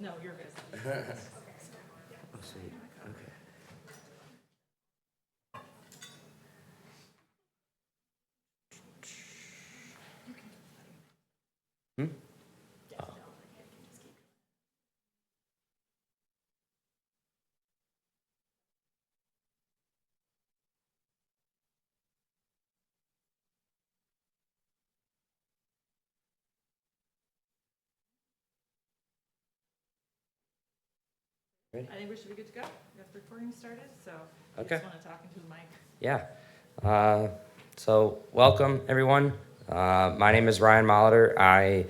No, you're good. Oh, sweet. Okay. Hmm? Oh. Ready? I think we should be good to go. We got the recording started, so you Okay. just want to talk into the mic. Yeah. So welcome everyone. My name is Ryan Molitor. I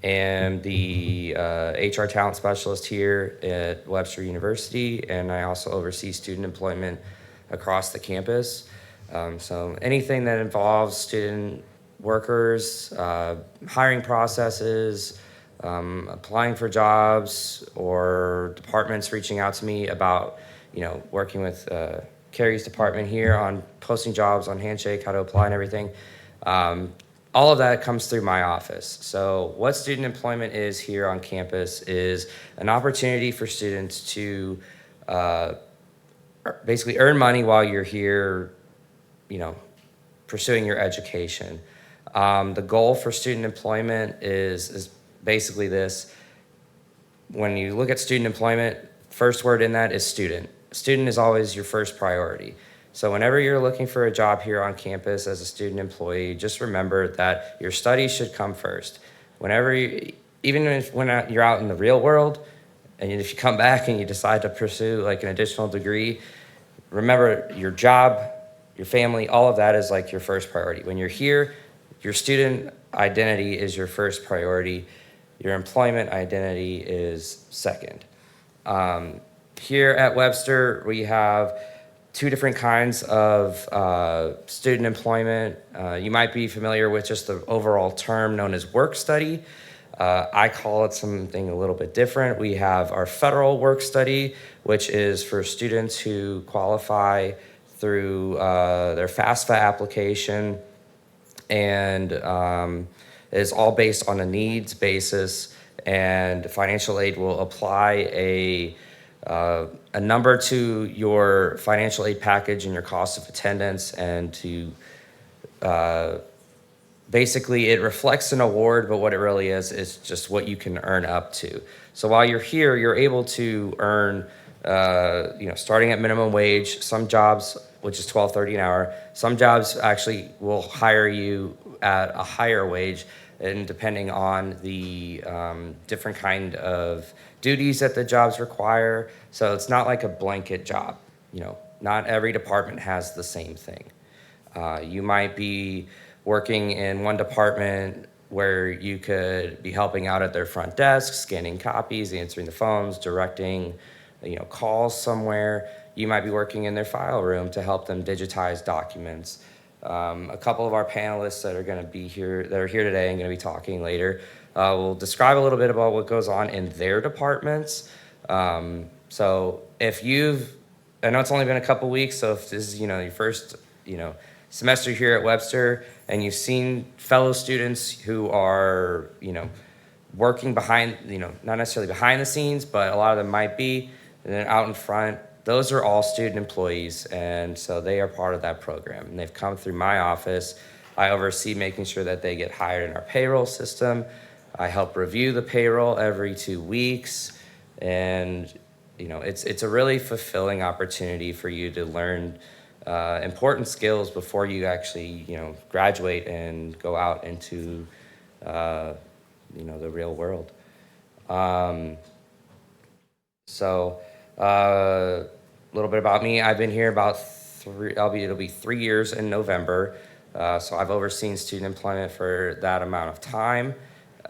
am the HR talent specialist here at Webster University, and I also oversee student employment across the campus. So anything that involves student workers, hiring processes, applying for jobs, or departments reaching out to me about, working with Carrie's department here on posting jobs on Handshake, how to apply and everything. All of that comes through my office. So what student employment is here on campus is an opportunity for students to basically earn money while you're here, pursuing your education. The goal for student employment is basically this. When you look at student employment, first word in that is student. Student is always your first priority. So whenever you're looking for a job here on campus as a student employee, just remember that your studies should come first. Whenever you, even if when you're out in the real world, and if you come back and you decide to pursue like an additional degree, remember your job, your family, all of that is like your first priority. When you're here, your student identity is your first priority. Your employment identity is second. Here at Webster, we have two different kinds of student employment. You might be familiar with just the overall term known as work study. I call it something a little bit different. We have our federal work study, which is for students who qualify through their FAFSA application, and is all based on a needs basis, and financial aid will apply a number to your financial aid package and your cost of attendance, and to basically it reflects an award, but what it really is just what you can earn up to. So while you're here, you're able to earn starting at minimum wage. Some jobs, which is $12.30 an hour, some jobs actually will hire you at a higher wage, and depending on the different kind of duties that the jobs require. So it's not like a blanket job. Not every department has the same thing. You might be working in one department where you could be helping out at their front desk, scanning copies, answering the phones, directing, calls somewhere. You might be working in their file room to help them digitize documents. A couple of our panelists that are here today and going to be talking later, will describe a little bit about what goes on in their departments. So if I know it's only been a couple weeks, so if this is, your first, semester here at Webster, and you've seen fellow students who are, working behind, not necessarily behind the scenes, but a lot of them might be, and then out in front, those are all student employees, and so they are part of that program, and they've come through my office. I oversee making sure that they get hired in our payroll system. I help review the payroll every 2 weeks, and it's a really fulfilling opportunity for you to learn important skills before you actually graduate and go out into the real world. So a little bit about me. I've been here about it'll be 3 years in November. So I've overseen student employment for that amount of time.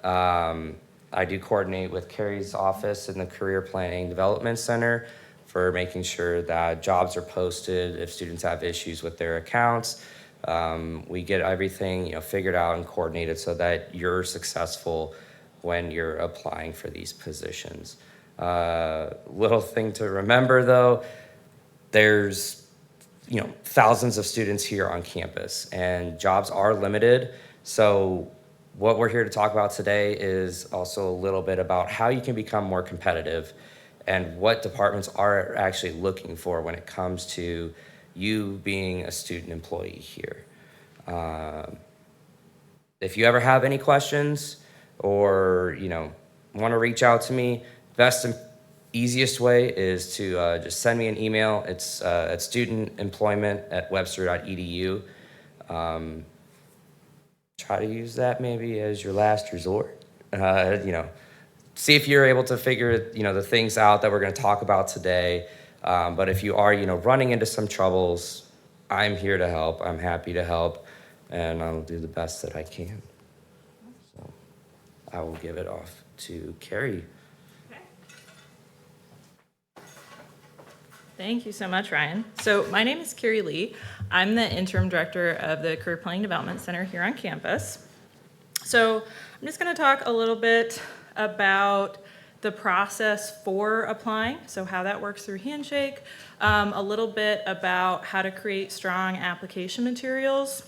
I do coordinate with Carrie's office in the Career Planning Development Center for making sure that jobs are posted if students have issues with their accounts. We get everything figured out and coordinated so that you're successful when you're applying for these positions. Little thing to remember though, there's thousands of students here on campus, and jobs are limited. So what we're here to talk about today is also a little bit about how you can become more competitive and what departments are actually looking for when it comes to you being a student employee here. If you ever have any questions or, want to reach out to me, best and easiest way is to just send me an email. It's at studentemployment@webster.edu. Try to use that maybe as your last resort. See if you're able to figure, the things out that we're going to talk about today. But if you are, running into some troubles, I'm here to help. I'm happy to help, and I'll do the best that I can. So I will give it off to Carrie. Okay. Thank you so much, Ryan. So my name is Carrie Lee. I'm the interim director of the Career Planning Development Center here on campus. So I'm just going to talk a little bit about the process for applying, so how that works through Handshake, a little bit about how to create strong application materials,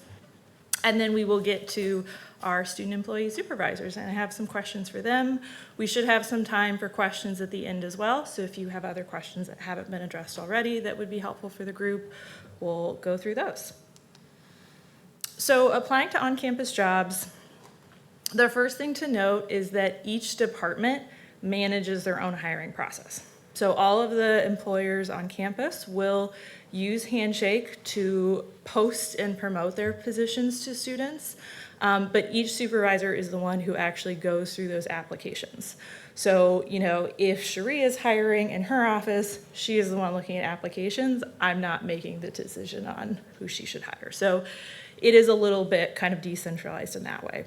and then we will get to our student employee supervisors, and I have some questions for them. We should have some time for questions at the end as well, so if you have other questions that haven't been addressed already that would be helpful for the group, we'll go through those. So applying to on-campus jobs, the first thing to note is that each department manages their own hiring process. So all of the employers on campus will use Handshake to post and promote their positions to students, but each supervisor is the one who actually goes through those applications. So, if Cherie is hiring in her office, she is the one looking at applications. I'm not making the decision on who she should hire. So it is a little bit kind of decentralized in that way.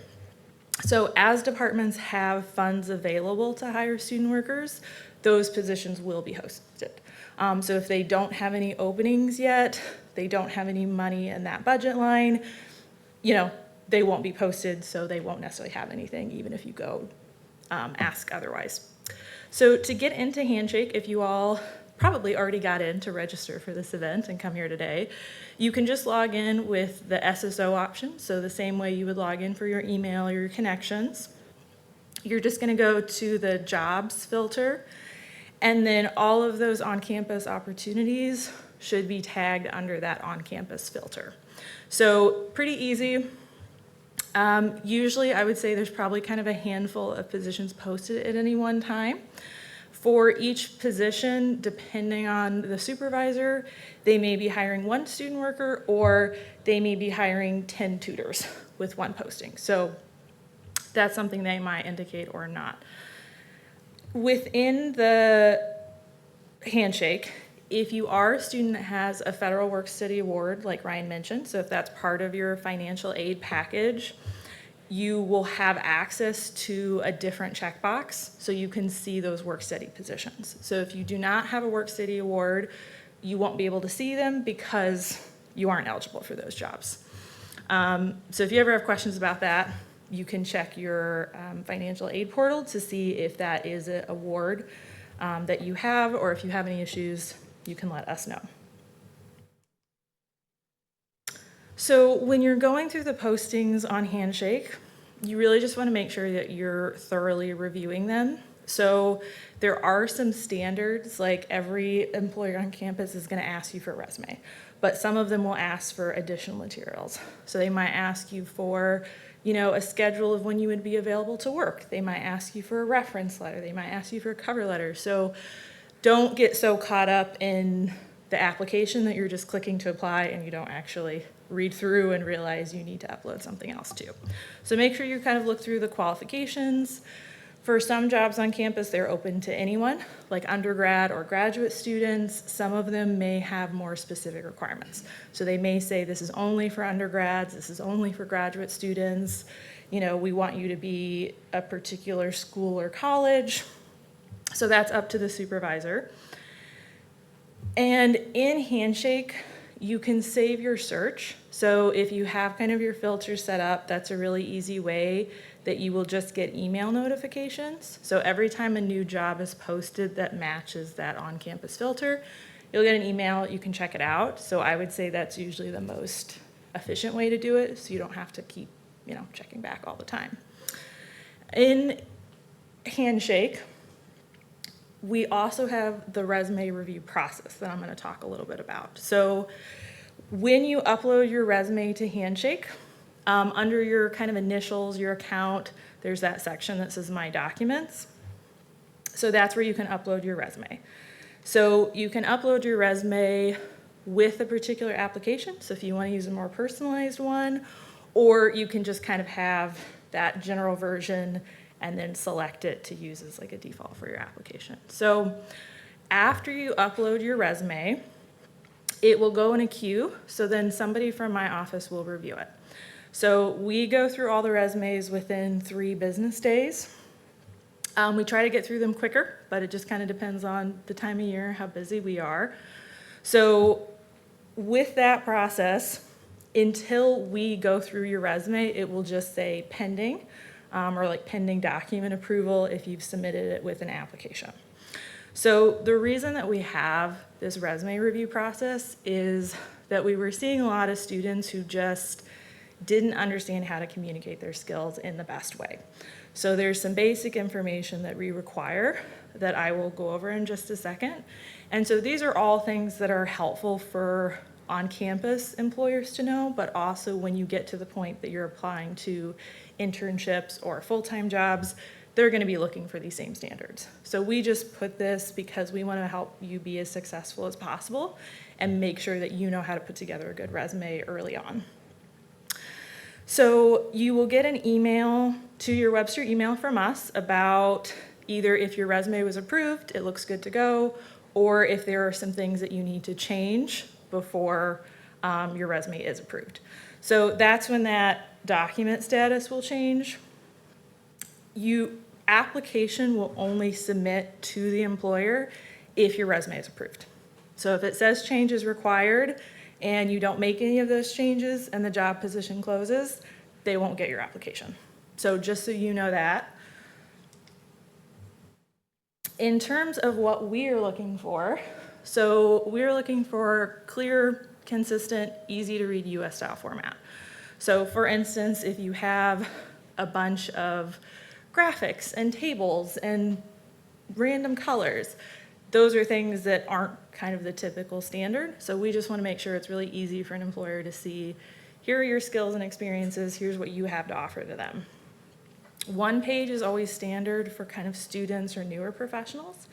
So as departments have funds available to hire student workers, those positions will be hosted. So if they don't have any openings yet, they don't have any money in that budget line, they won't be posted, so they won't necessarily have anything, even if you go ask otherwise. So to get into Handshake, if you all probably already got in to register for this event and come here today, you can just log in with the SSO option, so the same way you would log in for your email or your connections. You're just going to go to the jobs filter, and then all of those on-campus opportunities should be tagged under that on-campus filter. So pretty easy. Usually I would say there's probably kind of a handful of positions posted at any one time. For each position, depending on the supervisor, they may be hiring one student worker or they may be hiring 10 tutors with one posting. So that's something they might indicate or not. Within the Handshake, if you are a student that has a federal work study award, like Ryan mentioned, so if that's part of your financial aid package, you will have access to a different checkbox so you can see those work study positions. So if you do not have a work study award, you won't be able to see them because you aren't eligible for those jobs. So if you ever have questions about that, you can check your financial aid portal to see if that is an award that you have, or if you have any issues, you can let us know. So when you're going through the postings on Handshake, you really just want to make sure that you're thoroughly reviewing them. So there are some standards, like every employer on campus is going to ask you for a resume, but some of them will ask for additional materials. So they might ask you for, a schedule of when you would be available to work. They might ask you for a reference letter. They might ask you for a cover letter. So don't get so caught up in the application that you're just clicking to apply and you don't actually read through and realize you need to upload something else too. So make sure you kind of look through the qualifications. For some jobs on campus, they're open to anyone, like undergrad or graduate students. Some of them may have more specific requirements. So they may say this is only for undergrads, this is only for graduate students. We want you to be a particular school or college. So that's up to the supervisor. And in Handshake, you can save your search. So if you have kind of your filter set up, that's a really easy way that you will just get email notifications. So every time a new job is posted that matches that on-campus filter, you'll get an email, you can check it out. So I would say that's usually the most efficient way to do it, so you don't have to keep, checking back all the time. In Handshake, we also have the resume review process that I'm going to talk a little bit about. So when you upload your resume to Handshake, under your kind of initials, your account, there's that section that says My Documents. So that's where you can upload your resume. So you can upload your resume with a particular application. So if you want to use a more personalized one, or you can just kind of have that general version and then select it to use as like a default for your application. So after you upload your resume, it will go in a queue. So then somebody from my office will review it. So we go through all the resumes within 3 business days. We try to get through them quicker, but it just kind of depends on the time of year, how busy we are. So with that process, until we go through your resume, it will just say pending, or like pending document approval if you've submitted it with an application. So the reason that we have this resume review process is that we were seeing a lot of students who just didn't understand how to communicate their skills in the best way. So there's some basic information that we require that I will go over in just a second. And so these are all things that are helpful for on-campus employers to know, but also when you get to the point that you're applying to internships or full-time jobs, they're going to be looking for these same standards. So we just put this because we want to help you be as successful as possible and make sure that you know how to put together a good resume early on. So you will get an email to your Webster email from us about either if your resume was approved, it looks good to go, or if there are some things that you need to change before your resume is approved. So that's when that document status will change. Application will only submit to the employer if your resume is approved. So if it says change is required and you don't make any of those changes and the job position closes, they won't get your application. So just so you know that. In terms of what we are looking for, so we're looking for clear, consistent, easy to read US style format. So for instance, if you have a bunch of graphics and tables and random colors, those are things that aren't kind of the typical standard. So we just want to make sure it's really easy for an employer to see, here are your skills and experiences, here's what you have to offer to them. 1 page is always standard for kind of students or newer professionals.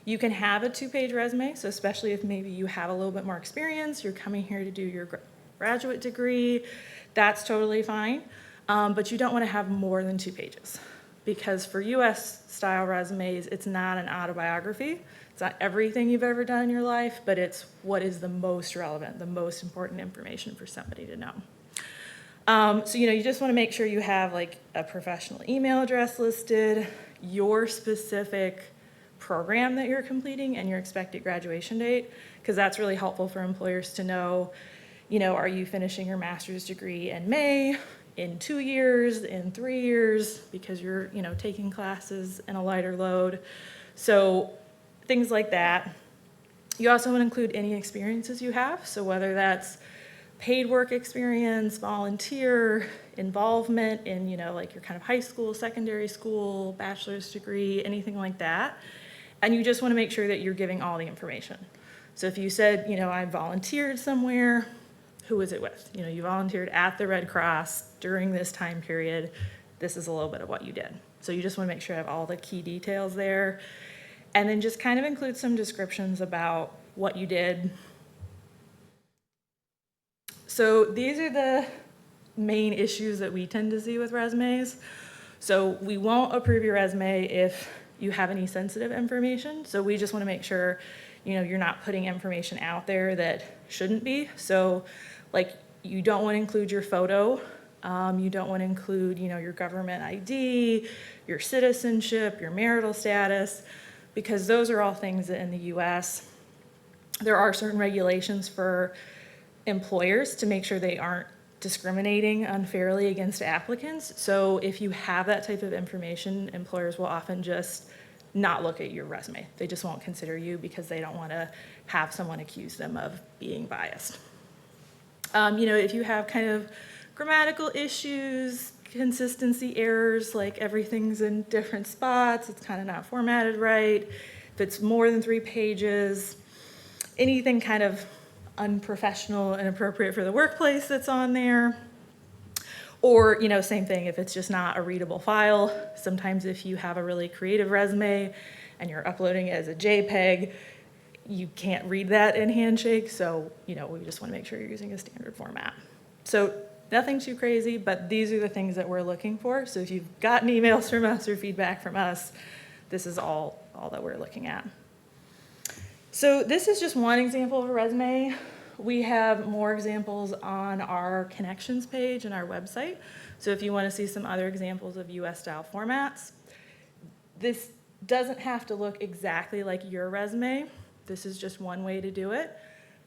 You can have a 2-page resume, so especially if maybe you have a little bit more experience, you're coming here to do your graduate degree, that's totally fine. But you don't want to have more than 2 pages. Because for US style resumes, it's not an autobiography. It's not everything you've ever done in your life, but it's what is the most relevant, the most important information for somebody to know. So, you just want to make sure you have like a professional email address listed, your specific program that you're completing, and your expected graduation date, because that's really helpful for employers to know, are you finishing your master's degree in May, in 2 years, in 3 years, because you're, taking classes in a lighter load. So things like that. You also want to include any experiences you have. So whether that's paid work experience, volunteer, involvement in, like your kind of high school, secondary school, bachelor's degree, anything like that. And you just want to make sure that you're giving all the information. So if you said, I volunteered somewhere, who was it with? You volunteered at the Red Cross during this time period. This is a little bit of what you did. So you just want to make sure you have all the key details there. And then just kind of include some descriptions about what you did. So these are the main issues that we tend to see with resumes. So we won't approve your resume if you have any sensitive information. So we just want to make sure, you're not putting information out there that shouldn't be. So like you don't want to include your photo. You don't want to include, your government ID, your citizenship, your marital status, because those are all things that in the US, there are certain regulations for employers to make sure they aren't discriminating unfairly against applicants. So if you have that type of information, employers will often just not look at your resume. They just won't consider you because they don't want to have someone accuse them of being biased. If you have kind of grammatical issues, consistency errors, like everything's in different spots, it's kind of not formatted right, if it's more than 3 pages, anything kind of unprofessional, inappropriate for the workplace that's on there. Or, same thing, if it's just not a readable file. Sometimes if you have a really creative resume and you're uploading it as a JPEG, you can't read that in Handshake, so, we just want to make sure you're using a standard format. So nothing too crazy, but these are the things that we're looking for. So if you've gotten emails from us or feedback from us, this is all that we're looking at. So this is just one example of a resume. We have more examples on our connections page and our website. So if you want to see some other examples of US style formats, this doesn't have to look exactly like your resume. This is just one way to do it.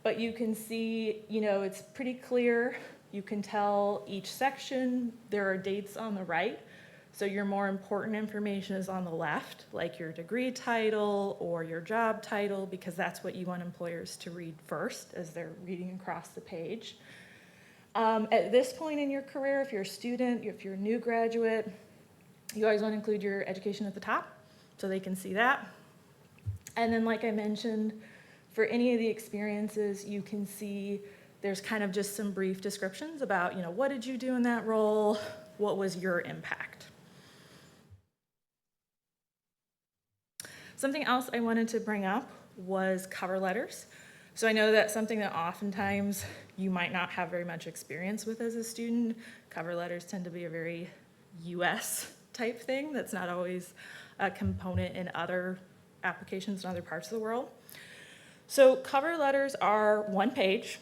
But you can see, it's pretty clear. You can tell each section, there are dates on the right. So your more important information is on the left, like your degree title or your job title, because that's what you want employers to read first as they're reading across the page. At this point in your career, if you're a student, if you're a new graduate, you always want to include your education at the top so they can see that. And then, like I mentioned, for any of the experiences, you can see there's kind of just some brief descriptions about, what did you do in that role? What was your impact? Something else I wanted to bring up was cover letters. So I know that's something that oftentimes you might not have very much experience with as a student. Cover letters tend to be a very US type thing that's not always a component in other applications in other parts of the world. So cover letters are 1 page,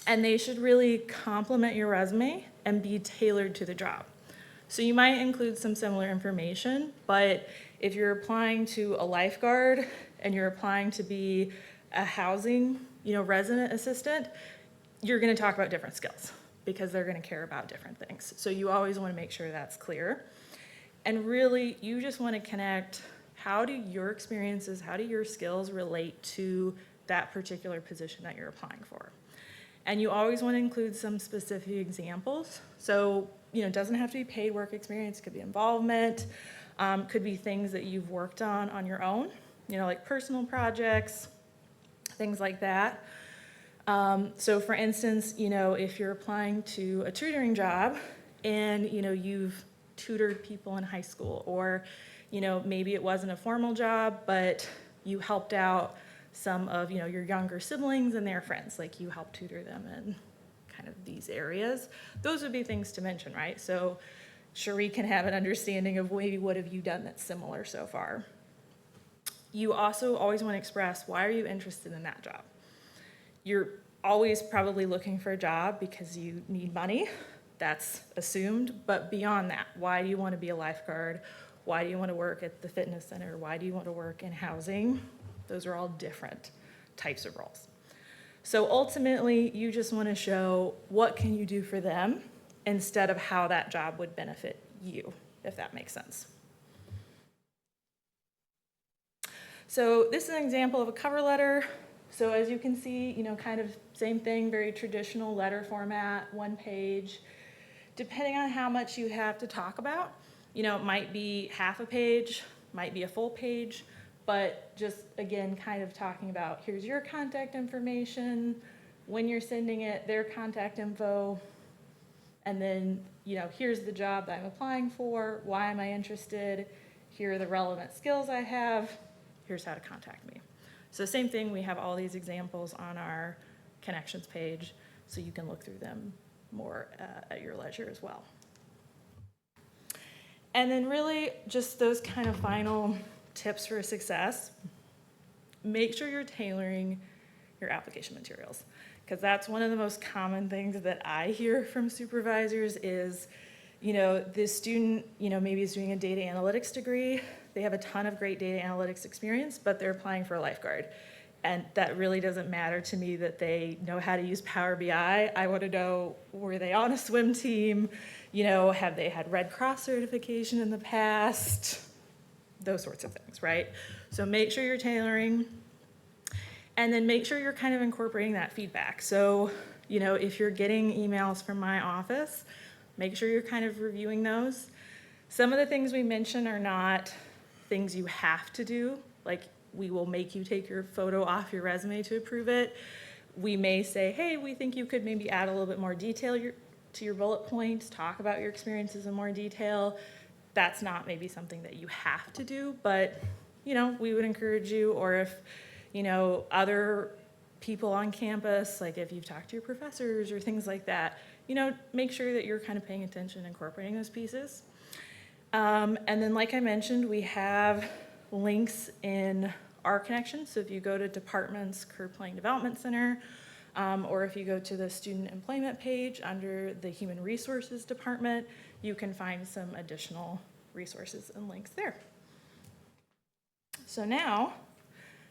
and they should really complement your resume and be tailored to the job. So you might include some similar information, but if you're applying to a lifeguard and you're applying to be a housing, resident assistant, you're going to talk about different skills because they're going to care about different things. So you always want to make sure that's clear. And really, you just want to connect, how do your experiences, how do your skills relate to that particular position that you're applying for? And you always want to include some specific examples. So, it doesn't have to be paid work experience, it could be involvement, could be things that you've worked on your own, like personal projects, things like that. So for instance, if you're applying to a tutoring job and, you've tutored people in high school, or, maybe it wasn't a formal job, but you helped out some of, your younger siblings and their friends, like you helped tutor them in kind of these areas. Those would be things to mention, right? So Cherie can have an understanding of maybe what have you done that's similar so far. You also always want to express, why are you interested in that job? You're always probably looking for a job because you need money. That's assumed. But beyond that, why do you want to be a lifeguard? Why do you want to work at the fitness center? Why do you want to work in housing? Those are all different types of roles. So ultimately, you just want to show what can you do for them instead of how that job would benefit you, if that makes sense. So this is an example of a cover letter. So as you can see, kind of same thing, very traditional letter format, 1 page. Depending on how much you have to talk about, it might be half a page, might be a full page, but just again, kind of talking about, here's your contact information, when you're sending it, their contact info, and then, here's the job that I'm applying for, why am I interested, here are the relevant skills I have, here's how to contact me. So same thing, we have all these examples on our connections page, so you can look through them more at your leisure as well. And then really just those kind of final tips for success. Make sure you're tailoring your application materials, because that's one of the most common things that I hear from supervisors is, this student, maybe is doing a data analytics degree. They have a ton of great data analytics experience, but they're applying for a lifeguard. And that really doesn't matter to me that they know how to use Power BI. I want to know, were they on a swim team? Have they had Red Cross certification in the past? Those sorts of things, right? So make sure you're tailoring, and then make sure you're kind of incorporating that feedback. So, if you're getting emails from my office, make sure you're kind of reviewing those. Some of the things we mention are not things you have to do, like we will make you take your photo off your resume to approve it. We may say, hey, we think you could maybe add a little bit more detail to your bullet points, talk about your experiences in more detail. That's not maybe something that you have to do, but we would encourage you, or if, other people on campus, like if you've talked to your professors or things like that, make sure that you're kind of paying attention, incorporating those pieces. And then, like I mentioned, we have links in our connection. So if you go to department's Career Planning Development Center, or if you go to the student employment page under the Human Resources Department, you can find some additional resources and links there. So now,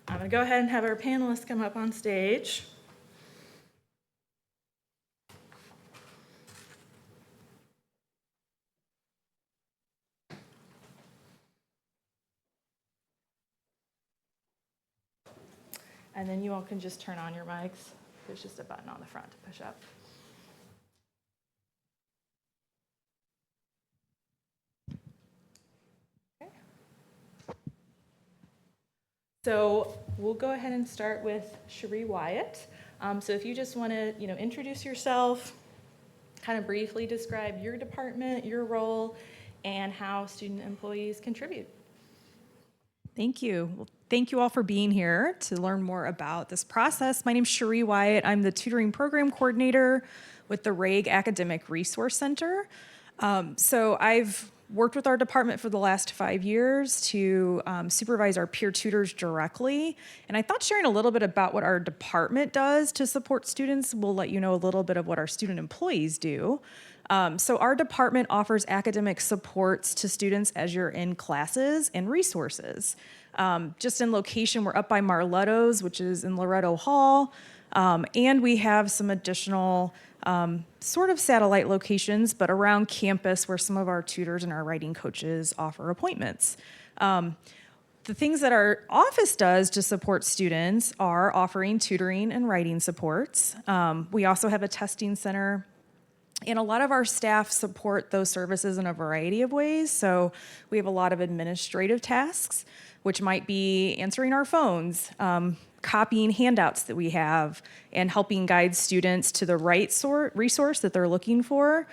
I'm going to go ahead and have our panelists come up on stage. And then you all can just turn on your mics. There's just a button on the front to push up. Okay. So we'll go ahead and start with Cherie Wyatt. So if you just want to, introduce yourself, kind of briefly describe your department, your role, and how student employees contribute. Thank you. Well, thank you all for being here to learn more about this process. My name is Cherie Wyatt. I'm the tutoring program coordinator with the RAG Academic Resource Center. So I've worked with our department for the last 5 years to supervise our peer tutors directly. And I thought sharing a little bit about what our department does to support students will let you know a little bit of what our student employees do. So our department offers academic supports to students as you're in classes and resources. Just in location, we're up by Marletto's, which is in Loretto Hall, and we have some additional sort of satellite locations, but around campus where some of our tutors and our writing coaches offer appointments. The things that our office does to support students are offering tutoring and writing supports. We also have a testing center. And a lot of our staff support those services in a variety of ways. So we have a lot of administrative tasks, which might be answering our phones, copying handouts that we have, and helping guide students to the right resource that they're looking for.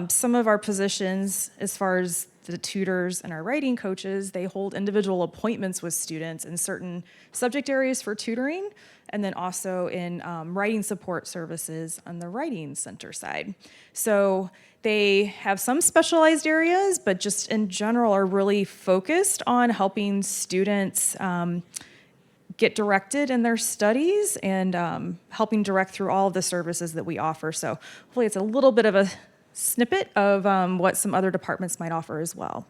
Some of our positions, as far as the tutors and our writing coaches, they hold individual appointments with students in certain subject areas for tutoring, and then also in writing support services on the writing center side. So they have some specialized areas, but just in general are really focused on helping students get directed in their studies and helping direct through all of the services that we offer. So hopefully it's a little bit of a snippet of what some other departments might offer as well.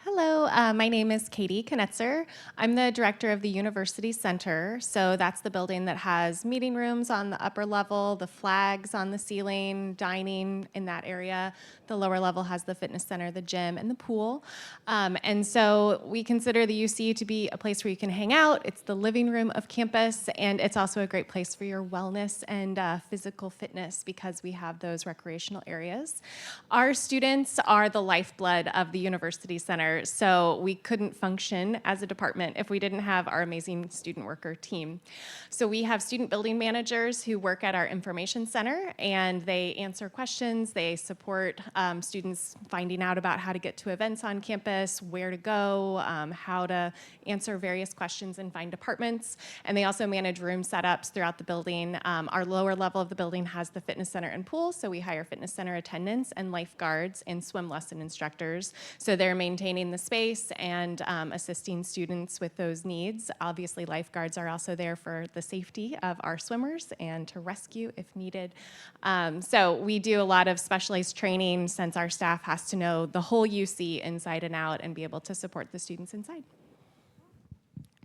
Hello, my name is Katie Knetzer. I'm the director of the University Center. So that's the building that has meeting rooms on the upper level, the flags on the ceiling, dining in that area. The lower level has the fitness center, the gym, and the pool. And so we consider the UC to be a place where you can hang out. It's the living room of campus, and it's also a great place for your wellness and physical fitness because we have those recreational areas. Our students are the lifeblood of the University Center. So we couldn't function as a department if we didn't have our amazing student worker team. So we have student building managers who work at our information center, and they answer questions. They support students finding out about how to get to events on campus, where to go, how to answer various questions and find departments. And they also manage room setups throughout the building. Our lower level of the building has the fitness center and pool, so we hire fitness center attendants and lifeguards and swim lesson instructors. So they're maintaining the space and assisting students with those needs. Obviously, lifeguards are also there for the safety of our swimmers and to rescue if needed. So we do a lot of specialized training since our staff has to know the whole UC inside and out and be able to support the students inside.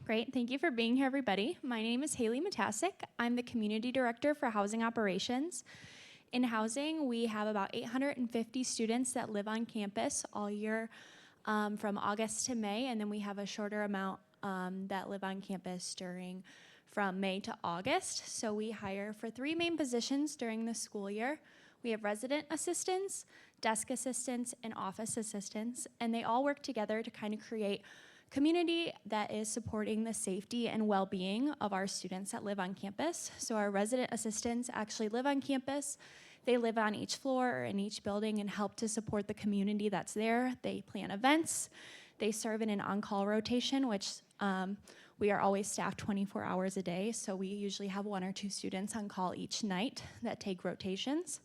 Great, thank you for being here, everybody. My name is Haley Matasik. I'm the Community Director for Housing Operations. In housing, we have about 850 students that live on campus all year from August to May, and then we have a shorter amount that live on campus from May to August. So we hire for 3 main positions during the school year. We have resident assistants, desk assistants, and office assistants, and they all work together to kind of create community that is supporting the safety and well-being of our students that live on campus. So our resident assistants actually live on campus. They live on each floor or in each building and help to support the community that's there. They plan events. They serve in an on-call rotation, which we are always staffed 24 hours a day, so we usually have 1 or 2 students on call each night that take rotations.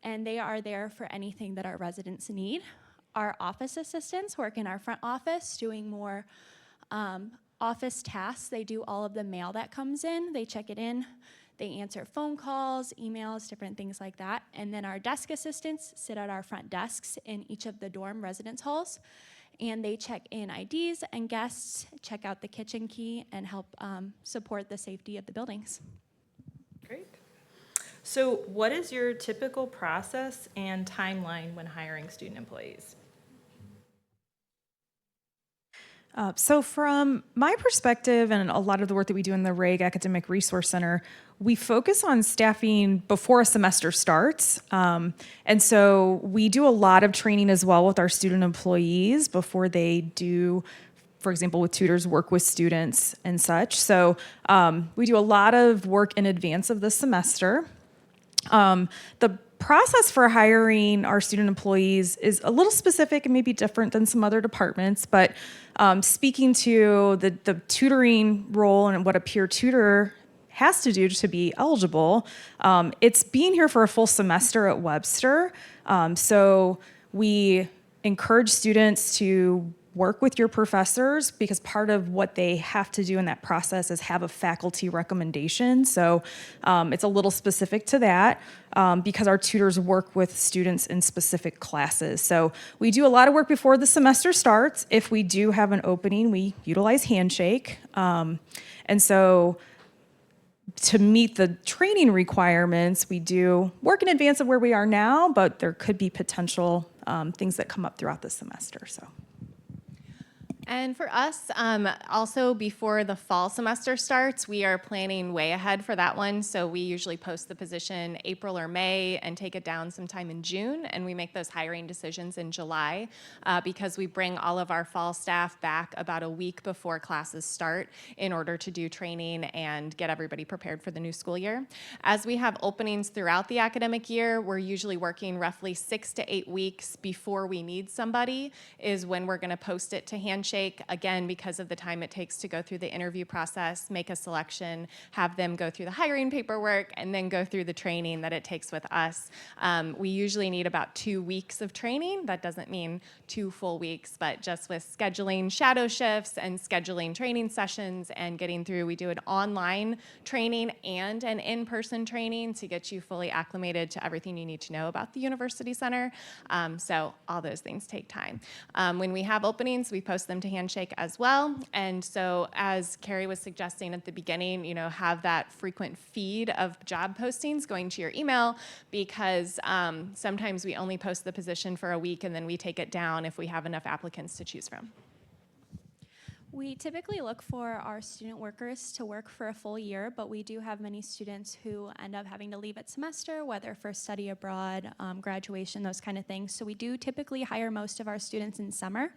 And they are there for anything that our residents need. Our office assistants work in our front office doing more office tasks. They do all of the mail that comes in. They check it in. They answer phone calls, emails, different things like that. And then our desk assistants sit at our front desks in each of the dorm residence halls. And they check in IDs and guests, check out the kitchen key, and help support the safety of the buildings. Great. So what is your typical process and timeline when hiring student employees? So from my perspective and a lot of the work that we do in the RAG Academic Resource Center, we focus on staffing before a semester starts. And so we do a lot of training as well with our student employees before they do, for example, with tutors, work with students and such. So we do a lot of work in advance of the semester. The process for hiring our student employees is a little specific and maybe different than some other departments, but speaking to the tutoring role and what a peer tutor has to do to be eligible, it's being here for a full semester at Webster. So we encourage students to work with your professors because part of what they have to do in that process is have a faculty recommendation. So it's a little specific to that because our tutors work with students in specific classes. So we do a lot of work before the semester starts. If we do have an opening, we utilize Handshake. And so to meet the training requirements, we do work in advance of where we are now, but there could be potential things that come up throughout the semester. So. And for us, also before the fall semester starts, we are planning way ahead for that one. So we usually post the position April or May and take it down sometime in June. And we make those hiring decisions in July because we bring all of our fall staff back about a week before classes start in order to do training and get everybody prepared for the new school year. As we have openings throughout the academic year, we're usually working roughly 6 to 8 weeks before we need somebody is when we're going to post it to Handshake. Again, because of the time it takes to go through the interview process, make a selection, have them go through the hiring paperwork, and then go through the training that it takes with us. We usually need about 2 weeks of training. That doesn't mean 2 full weeks, but just with scheduling shadow shifts and scheduling training sessions and getting through, we do an online training and an in-person training to get you fully acclimated to everything you need to know about the University Center. So all those things take time. When we have openings, we post them to Handshake as well. And so as Carrie was suggesting at the beginning, have that frequent feed of job postings going to your email because sometimes we only post the position for a week and then we take it down if we have enough applicants to choose from. We typically look for our student workers to work for a full year, but we do have many students who end up having to leave at semester, whether for study abroad, graduation, those kind of things. So we do typically hire most of our students in summer.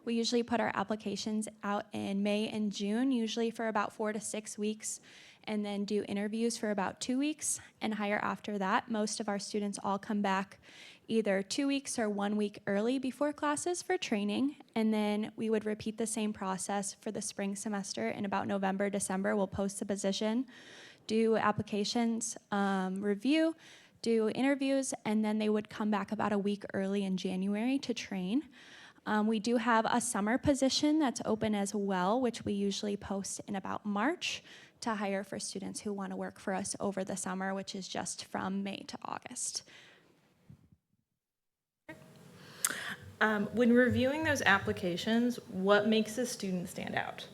We usually put our applications out in May and June, usually for about 4 to 6 weeks, and then do interviews for about 2 weeks and hire after that. Most of our students all come back either 2 weeks or 1 week early before classes for training, and then we would repeat the same process for the spring semester. In about November, December, we'll post the position, do applications, review, do interviews, and then they would come back about a week early in January to train. We do have a summer position that's open as well, which we usually post in about March to hire for students who want to work for us over the summer, which is just from May to August. When reviewing those applications, what makes a student stand out?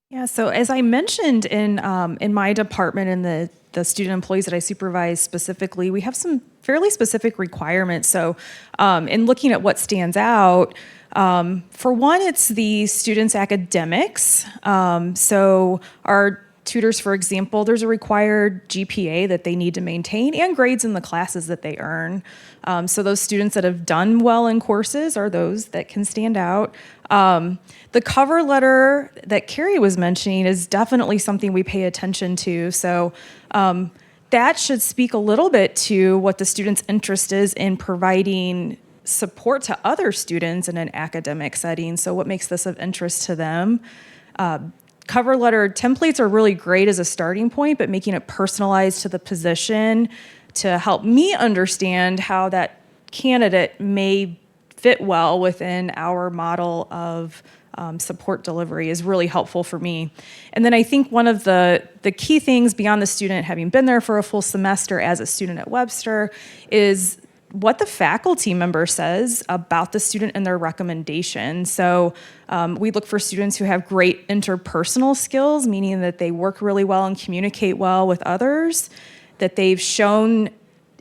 Yeah, so as I mentioned in my department and the student employees that I supervise specifically, we have some fairly specific requirements. So in looking at what stands out, for one, it's the students' academics. So our tutors, for example, there's a required GPA that they need to maintain and grades in the classes that they earn. So those students that have done well in courses are those that can stand out. The cover letter that Carrie was mentioning is definitely something we pay attention to. So that should speak a little bit to what the student's interest is in providing support to other students in an academic setting. So what makes this of interest to them? Cover letter templates are really great as a starting point, but making it personalized to the position to help me understand how that candidate may fit well within our model of support delivery is really helpful for me. And then I think one of the key things beyond the student having been there for a full semester as a student at Webster is what the faculty member says about the student and their recommendation. So we look for students who have great interpersonal skills, meaning that they work really well and communicate well with others, that they've shown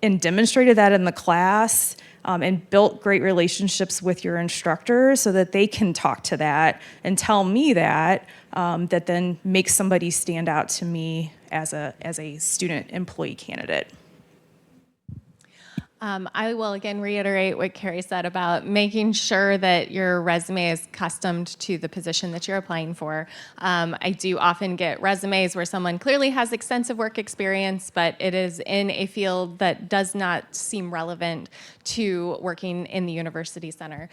and demonstrated that in the class, and built great relationships with your instructors so that they can talk to that and tell me that, that then makes somebody stand out to me as a student employee candidate. I will again reiterate what Carrie said about making sure that your resume is customed to the position that you're applying for. I do often get resumes where someone clearly has extensive work experience, but it is in a field that does not seem relevant to working in the university center.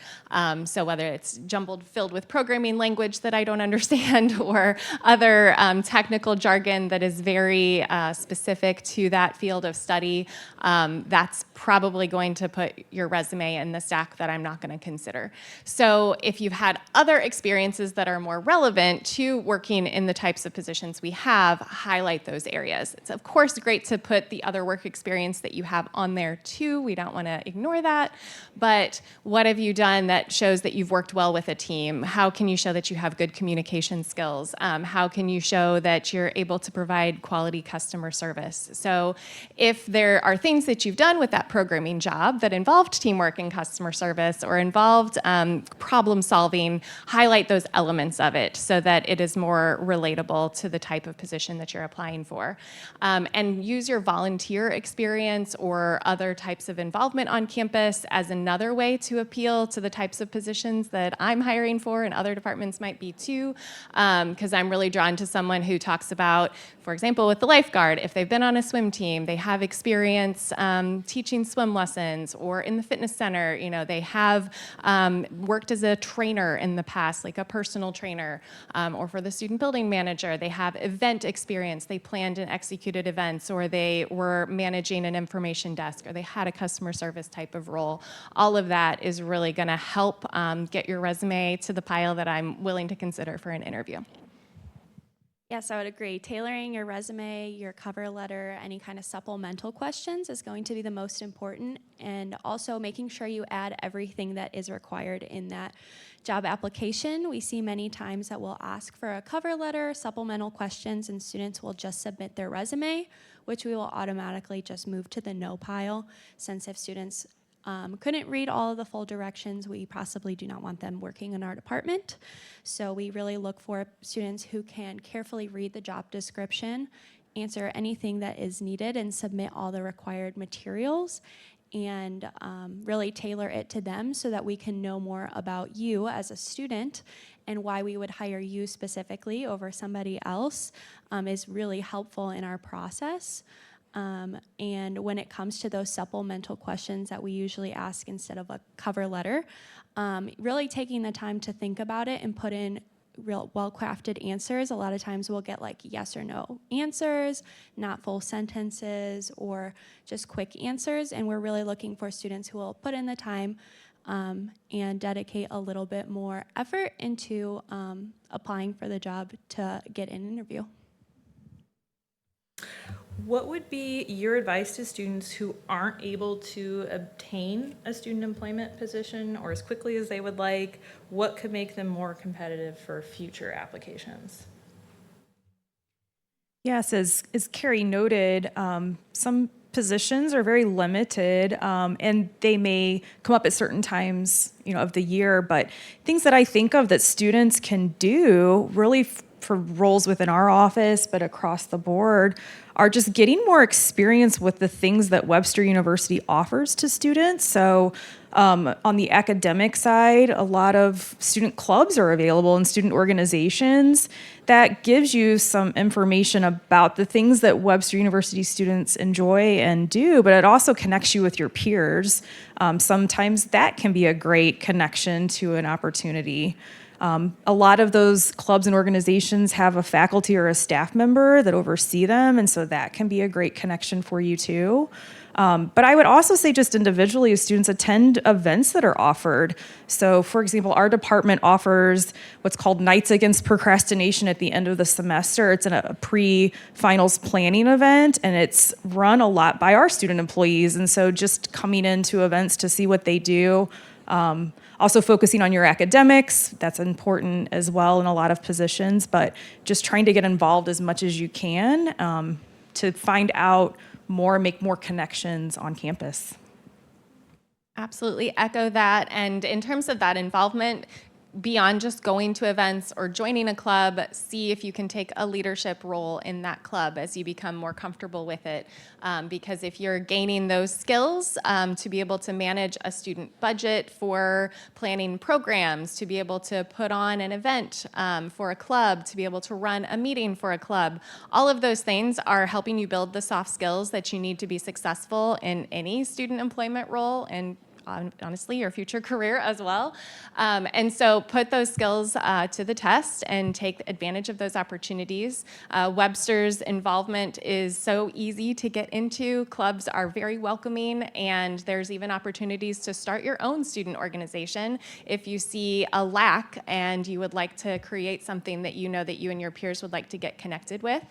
So whether it's jumbled, filled with programming language that I don't understand or other technical jargon that is very specific to that field of study, that's probably going to put your resume in the stack that I'm not going to consider. So if you've had other experiences that are more relevant to working in the types of positions we have, highlight those areas. It's of course great to put the other work experience that you have on there too. We don't want to ignore that. But what have you done that shows that you've worked well with a team? How can you show that you have good communication skills? How can you show that you're able to provide quality customer service? So if there are things that you've done with that programming job that involved teamwork and customer service or involved problem solving, highlight those elements of it so that it is more relatable to the type of position that you're applying for. And use your volunteer experience or other types of involvement on campus as another way to appeal to the types of positions that I'm hiring for and other departments might be too, because I'm really drawn to someone who talks about, for example, with the lifeguard, if they've been on a swim team, they have experience teaching swim lessons, or in the fitness center, you know, they have worked as a trainer in the past, like a personal trainer, or for the student building manager, they have event experience, they planned and executed events, or they were managing an information desk, or they had a customer service type of role. All of that is really gonna help get your resume to the pile that I'm willing to consider for an interview. Yes, I would agree. Tailoring your resume, your cover letter, any kind of supplemental questions is going to be the most important, and also making sure you add everything that is required in that job application. We see many times that we'll ask for a cover letter, supplemental questions, and students will just submit their resume, which we will automatically just move to the no pile, since if students couldn't read all of the full directions, we possibly do not want them working in our department. So we really look for students who can carefully read the job description, answer anything that is needed, and submit all the required materials, and really tailor it to them so that we can know more about you as a student, and why we would hire you specifically over somebody else is really helpful in our process. And when it comes to those supplemental questions that we usually ask instead of a cover letter, really taking the time to think about it and put in real well-crafted answers. A lot of times we'll get like yes or no answers, not full sentences, or just quick answers. And we're really looking for students who will put in the time and dedicate a little bit more effort into applying for the job to get an interview. What would be your advice to students who aren't able to obtain a student employment position or as quickly as they would like? What could make them more competitive for future applications? Yes, as Carrie noted, some positions are very limited, and they may come up at certain times, of the year. But things that I think of that students can do really for roles within our office, but across the board, are just getting more experience with the things that Webster University offers to students. So on the academic side, a lot of student clubs are available and student organizations that gives you some information about the things that Webster University students enjoy and do, but it also connects you with your peers. Sometimes that can be a great connection to an opportunity. A lot of those clubs and organizations have a faculty or a staff member that oversee them, and so that can be a great connection for you too. But I would also say just individually, as students attend events that are offered. So for example, our department offers what's called Nights Against Procrastination at the end of the semester. It's a pre-finals planning event, and it's run a lot by our student employees. And so just coming into events to see what they do, also focusing on your academics, that's important as well in a lot of positions, but just trying to get involved as much as you can to find out more, make more connections on campus. Absolutely echo that. And in terms of that involvement, beyond just going to events or joining a club, see if you can take a leadership role in that club as you become more comfortable with it. Because if you're gaining those skills to be able to manage a student budget for planning programs, to be able to put on an event for a club, to be able to run a meeting for a club, all of those things are helping you build the soft skills that you need to be successful in any student employment role and honestly, your future career as well. And so put those skills to the test and take advantage of those opportunities. Webster's involvement is so easy to get into. Clubs are very welcoming, and there's even opportunities to start your own student organization if you see a lack and you would like to create something that you know that you and your peers would like to get connected with.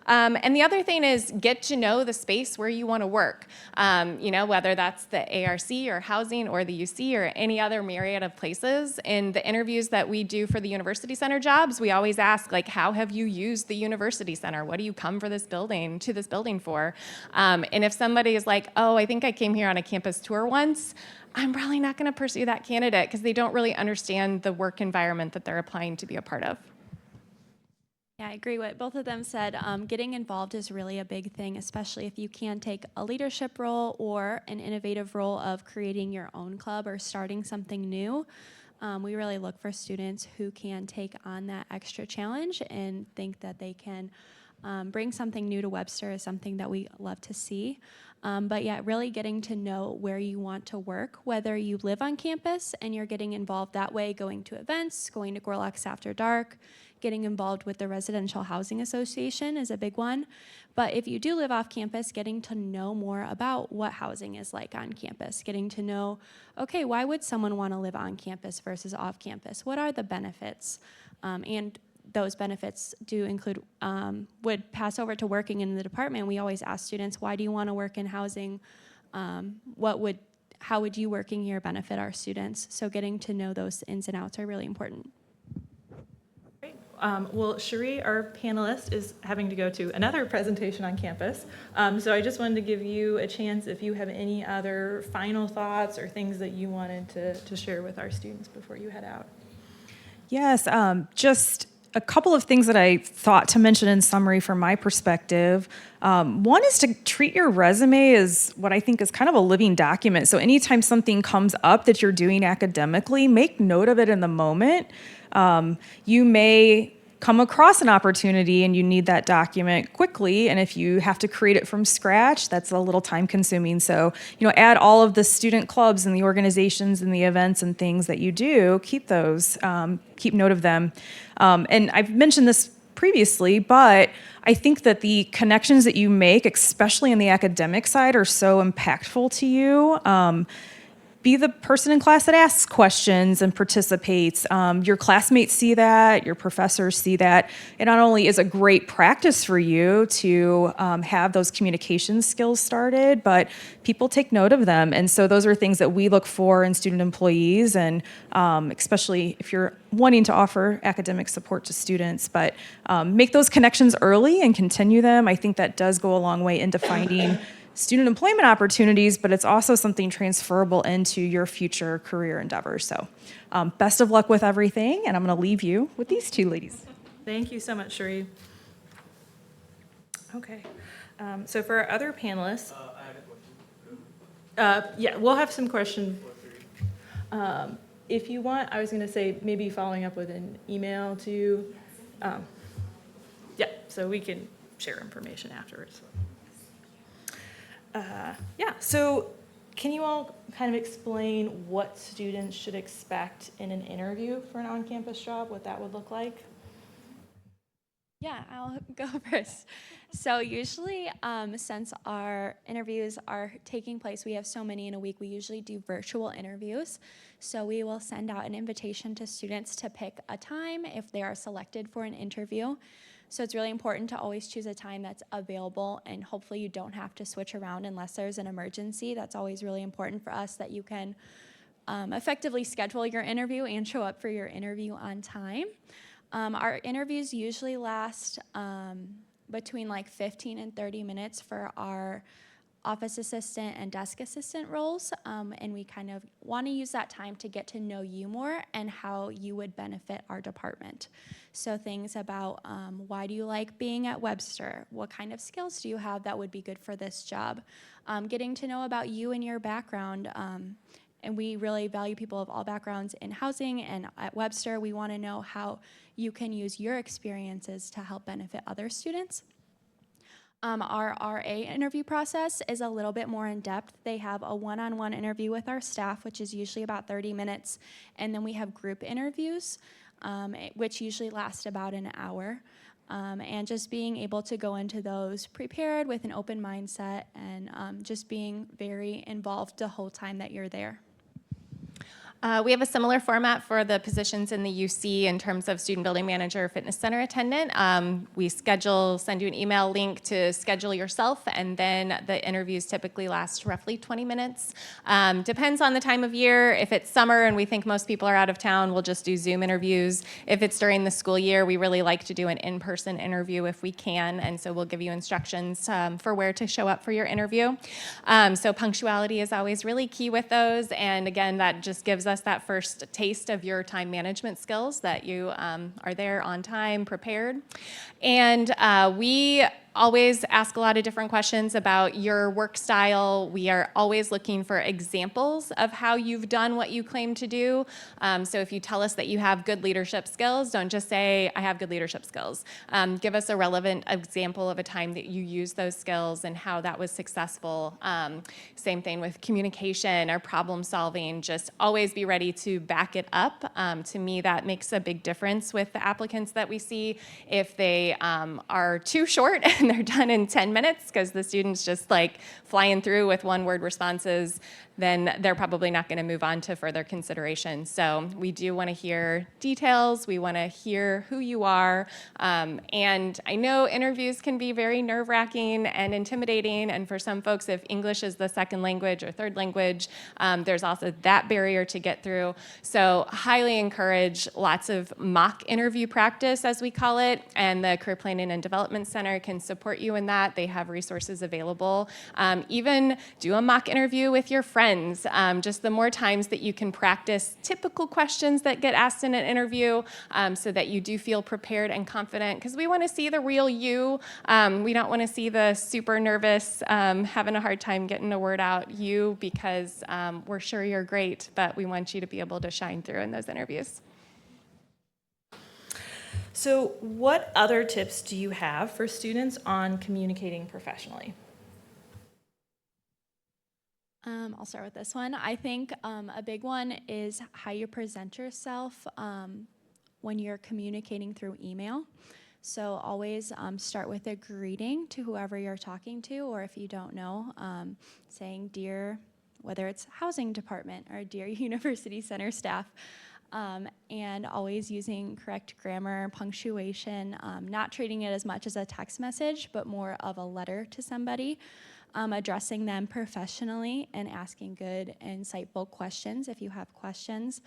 And the other thing is get to know the space where you want to work. Whether that's the ARC or housing or the UC or any other myriad of places. In the interviews that we do for the University Center jobs, we always ask, like, how have you used the University Center? What do you come to this building for? And if somebody is like, oh, I think I came here on a campus tour once, I'm probably not going to pursue that candidate because they don't really understand the work environment that they're applying to be a part of. Yeah, I agree with what both of them said. Getting involved is really a big thing, especially if you can take a leadership role or an innovative role of creating your own club or starting something new. We really look for students who can take on that extra challenge and think that they can bring something new to Webster is something that we love to see. But yeah, really getting to know where you want to work, whether you live on campus and you're getting involved that way, going to events, going to Gorlock's After Dark, getting involved with the Residential Housing Association is a big one. But if you do live off campus, getting to know more about what housing is like on campus, getting to know, okay, why would someone want to live on campus versus off campus? What are the benefits? And those benefits do include, would pass over to working in the department. We always ask students, why do you want to work in housing? How would you working here benefit our students? So getting to know those ins and outs are really important. Well, Cherie, our panelist, is having to go to another presentation on campus. So I just wanted to give you a chance if you have any other final thoughts or things that you wanted to share with our students before you head out. Yes, just a couple of things that I thought to mention in summary from my perspective. One is to treat your resume as what I think is kind of a living document. So anytime something comes up that you're doing academically, make note of it in the moment. You may come across an opportunity and you need that document quickly, and if you have to create it from scratch, that's a little time consuming. So, add all of the student clubs and the organizations and the events and things that you do, keep those, keep note of them. And I've mentioned this previously, but I think that the connections that you make, especially in the academic side, are so impactful to you. Be the person in class that asks questions and participates. Your classmates see that, your professors see that. It not only is a great practice for you to have those communication skills started, but people take note of them. And so those are things that we look for in student employees, and especially if you're wanting to offer academic support to students. But make those connections early and continue them. I think that does go a long way into finding student employment opportunities, but it's also something transferable into your future career endeavors. So best of luck with everything, and I'm going to leave you with these two ladies. Thank you so much, Sheree. Okay, so for our other panelists. I have a question. Yeah, we'll have some questions. If you want, I was gonna say maybe following up with an email to you. Yeah, so we can share information afterwards. Yeah, so can you all kind of explain what students should expect in an interview for an on-campus job, what that would look like? Yeah, I'll go first. So usually, since our interviews are taking place, we have so many in a week, we usually do virtual interviews. So we will send out an invitation to students to pick a time if they are selected for an interview. So it's really important to always choose a time that's available, and hopefully you don't have to switch around unless there's an emergency. That's always really important for us, that you can effectively schedule your interview and show up for your interview on time. Our interviews usually last between like 15 and 30 minutes for our office assistant and desk assistant roles, and we kind of want to use that time to get to know you more and how you would benefit our department. So things about why do you like being at Webster? What kind of skills do you have that would be good for this job? Getting to know about you and your background. And we really value people of all backgrounds in housing, and at Webster, we want to know how you can use your experiences to help benefit other students. Our RA interview process is a little bit more in depth. They have a one-on-one interview with our staff, which is usually about 30 minutes, and then we have group interviews, which usually last about an hour. And just being able to go into those prepared with an open mindset, and just being very involved the whole time that you're there. We have a similar format for the positions in the UC in terms of student building manager, fitness center attendant. We send you an email link to schedule yourself, and then the interviews typically last roughly 20 minutes. Depends on the time of year. If it's summer and we think most people are out of town, we'll just do Zoom interviews. If it's during the school year, we really like to do an in-person interview if we can, and so we'll give you instructions for where to show up for your interview. So punctuality is always really key with those, and again, that just gives us that first taste of your time management skills, that you are there on time, prepared. And we always ask a lot of different questions about your work style. We are always looking for examples of how you've done what you claim to do. So if you tell us that you have good leadership skills, don't just say, I have good leadership skills. Give us a relevant example of a time that you used those skills and how that was successful. Same thing with communication or problem solving. Just always be ready to back it up. To me, that makes a big difference with the applicants that we see. If they are too short and they're done in 10 minutes because the student's just like flying through with one-word responses, then they're probably not going to move on to further consideration. So we do want to hear details. We want to hear who you are. And I know interviews can be very nerve-wracking and intimidating. And for some folks, if English is the second language or third language, there's also that barrier to get through. So highly encourage lots of mock interview practice, as we call it. And the Career Planning and Development Center can support you in that. They have resources available. Even do a mock interview with your friends. Just the more times that you can practice typical questions that get asked in an interview, so that you do feel prepared and confident, because we want to see the real you. We don't want to see the super nervous, having a hard time getting a word out you, because we're sure you're great, but we want you to be able to shine through in those interviews. So what other tips do you have for students on communicating professionally? I'll start with this one. I think a big one is how you present yourself when you're communicating through email. So always start with a greeting to whoever you're talking to, or if you don't know, saying dear, whether it's housing department or dear university center staff. And always using correct grammar, punctuation, not treating it as much as a text message, but more of a letter to somebody. Addressing them professionally and asking good, insightful questions if you have questions.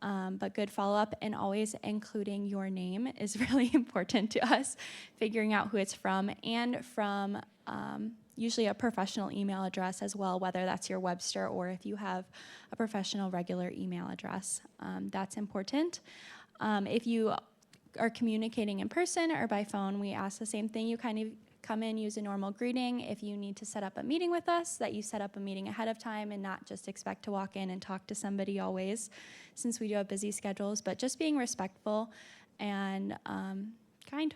But good follow-up, and always including your name is really important to us, figuring out who it's from, and from usually a professional email address as well, whether that's your Webster or if you have a professional regular email address. That's important. If you are communicating in person or by phone, we ask the same thing. You kind of come in, use a normal greeting. If you need to set up a meeting with us, that you set up a meeting ahead of time and not just expect to walk in and talk to somebody always, since we do have busy schedules, but just being respectful and kind.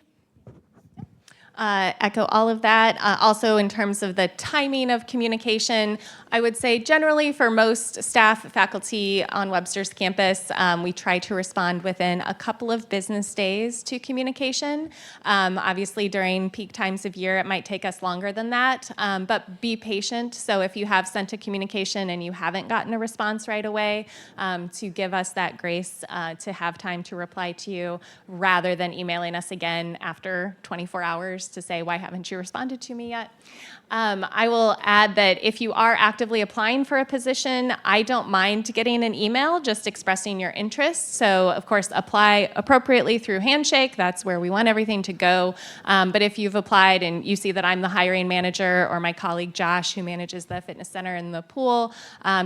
Echo all of that. Also, in terms of the timing of communication, I would say generally for most staff, faculty on Webster's campus, we try to respond within a couple of business days to communication. Obviously, during peak times of year, it might take us longer than that, but be patient. So if you have sent a communication and you haven't gotten a response right away, to give us that grace to have time to reply to you rather than emailing us again after 24 hours to say, why haven't you responded to me yet? I will add that if you are actively applying for a position, I don't mind getting an email just expressing your interest. So, of course, apply appropriately through Handshake. That's where we want everything to go. But if you've applied and you see that I'm the hiring manager, or my colleague Josh, who manages the fitness center and the pool,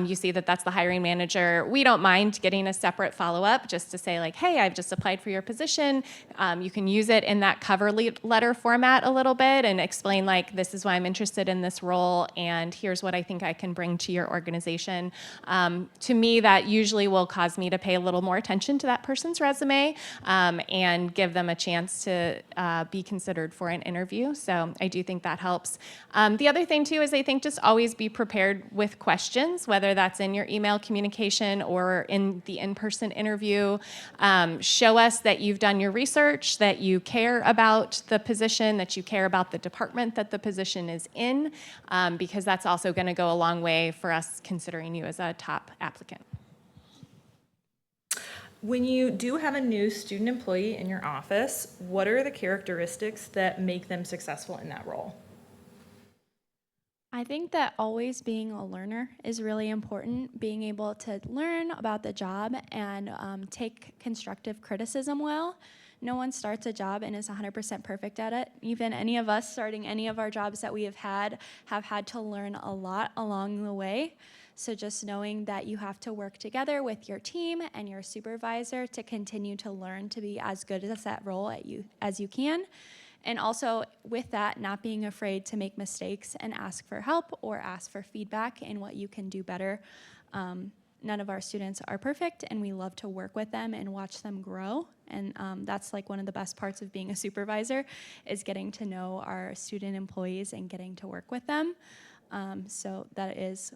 you see that that's the hiring manager, we don't mind getting a separate follow-up just to say, like, hey, I've just applied for your position. You can use it in that cover letter format a little bit and explain, like, this is why I'm interested in this role, and here's what I think I can bring to your organization. To me, that usually will cause me to pay a little more attention to that person's resume and give them a chance to be considered for an interview. So I do think that helps. The other thing, too, is I think just always be prepared with questions, whether that's in your email communication or in the in-person interview. Show us that you've done your research, that you care about the position, that you care about the department that the position is in, because that's also going to go a long way for us considering you as a top applicant. When you do have a new student employee in your office, what are the characteristics that make them successful in that role? I think that always being a learner is really important, being able to learn about the job and take constructive criticism well. No one starts a job and is 100% perfect at it. Even any of us starting any of our jobs that we have had to learn a lot along the way. So just knowing that you have to work together with your team and your supervisor to continue to learn to be as good as that role as you can. And also with that, not being afraid to make mistakes and ask for help or ask for feedback in what you can do better. None of our students are perfect, and we love to work with them and watch them grow. And that's like one of the best parts of being a supervisor, is getting to know our student employees and getting to work with them. So that is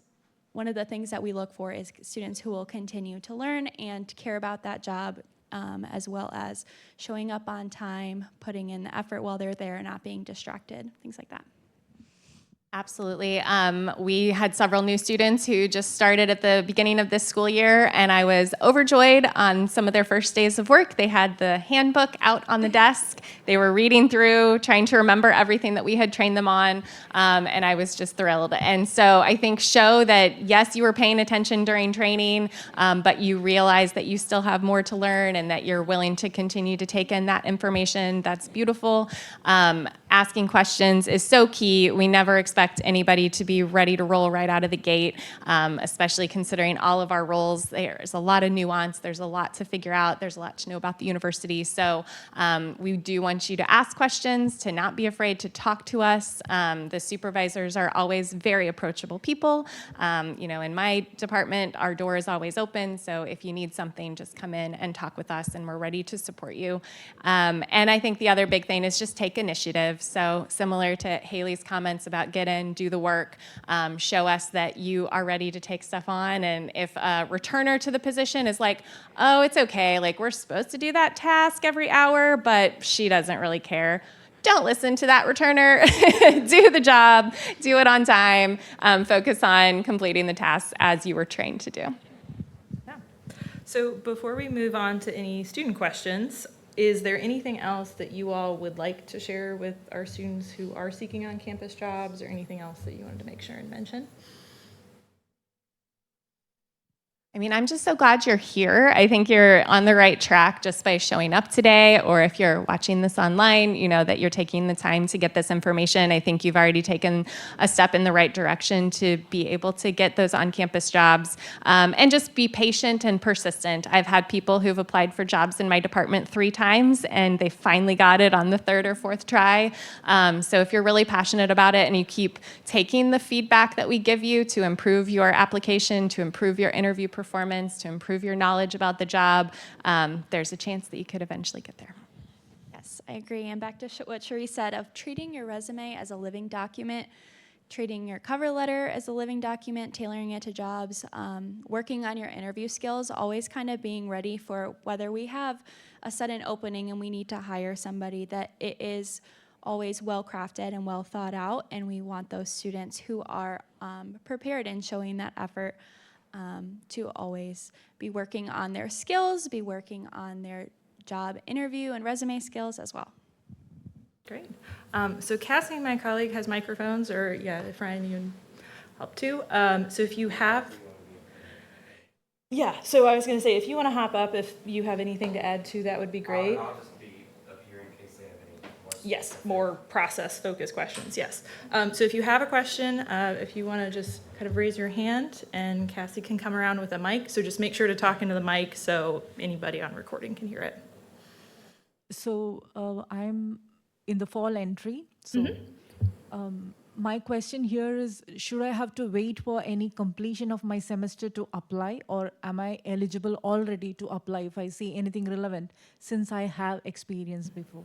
one of the things that we look for, is students who will continue to learn and care about that job, as well as showing up on time, putting in the effort while they're there, not being distracted, things like that. Absolutely. We had several new students who just started at the beginning of this school year, and I was overjoyed on some of their first days of work. They had the handbook out on the desk. They were reading through, trying to remember everything that we had trained them on, and I was just thrilled. And so I think show that, yes, you were paying attention during training, but you realize that you still have more to learn and that you're willing to continue to take in that information. That's beautiful. Asking questions is so key. We never expect anybody to be ready to roll right out of the gate, especially considering all of our roles. There's a lot of nuance. There's a lot to figure out. There's a lot to know about the university. So we do want you to ask questions, to not be afraid to talk to us. The supervisors are always very approachable people. In my department, our door is always open. So if you need something, just come in and talk with us, and we're ready to support you. And I think the other big thing is just take initiative. So similar to Haley's comments about get in, do the work, show us that you are ready to take stuff on. And if a returner to the position is like, oh, it's okay, like we're supposed to do that task every hour, but she doesn't really care, don't listen to that returner. Do the job, do it on time, focus on completing the tasks as you were trained to do. Yeah. So before we move on to any student questions, is there anything else that you all would like to share with our students who are seeking on-campus jobs, or anything else that you wanted to make sure and mention? I mean, I'm just so glad you're here. I think you're on the right track just by showing up today, or if you're watching this online, you know, that you're taking the time to get this information. I think you've already taken a step in the right direction to be able to get those on-campus jobs, and just be patient and persistent. I've had people who've applied for jobs in my department 3 times, and they finally got it on the 3rd or 4th try. So if you're really passionate about it and you keep taking the feedback that we give you to improve your application, to improve your interview performance, to improve your knowledge about the job, there's a chance that you could eventually get there. Yes, I agree. And back to what Cherie said of treating your resume as a living document, treating your cover letter as a living document, tailoring it to jobs, working on your interview skills, always kind of being ready for whether we have a sudden opening and we need to hire somebody, that it is always well crafted and well thought out, and we want those students who are prepared and showing that effort to always be working on their skills, be working on their job interview and resume skills as well. Great. So Cassie, my colleague, has microphones, or yeah, if Ryan, you can help too. So if you have, yeah, so I was going to say, if you want to hop up, if you have anything to add to that would be great. I'll just be up here in case they have any more. Yes, more process-focused questions, yes. So if you have a question, if you want to just kind of raise your hand, and Cassie can come around with a mic. So just make sure to talk into the mic so anybody on recording can hear it. So I'm in the fall entry. So my question here is, should I have to wait for any completion of my semester to apply, or am I eligible already to apply if I see anything relevant, since I have experience before?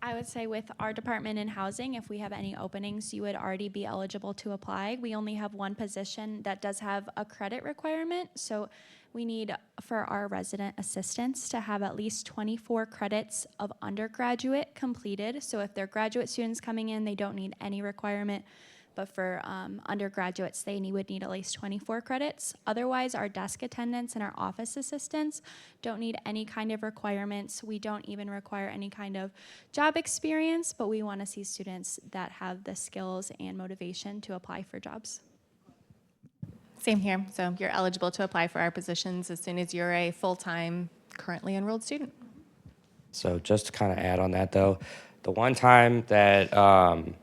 I would say with our department in housing, if we have any openings, you would already be eligible to apply. We only have one position that does have a credit requirement. So we need for our resident assistants to have at least 24 credits of undergraduate completed. So if they're graduate students coming in, they don't need any requirement. But for undergraduates, they would need at least 24 credits. Otherwise, our desk attendants and our office assistants don't need any kind of requirements. We don't even require any kind of job experience, but we want to see students that have the skills and motivation to apply for jobs. Same here. So you're eligible to apply for our positions as soon as you're a full-time, currently enrolled student. So just to kind of add on that though, the one time that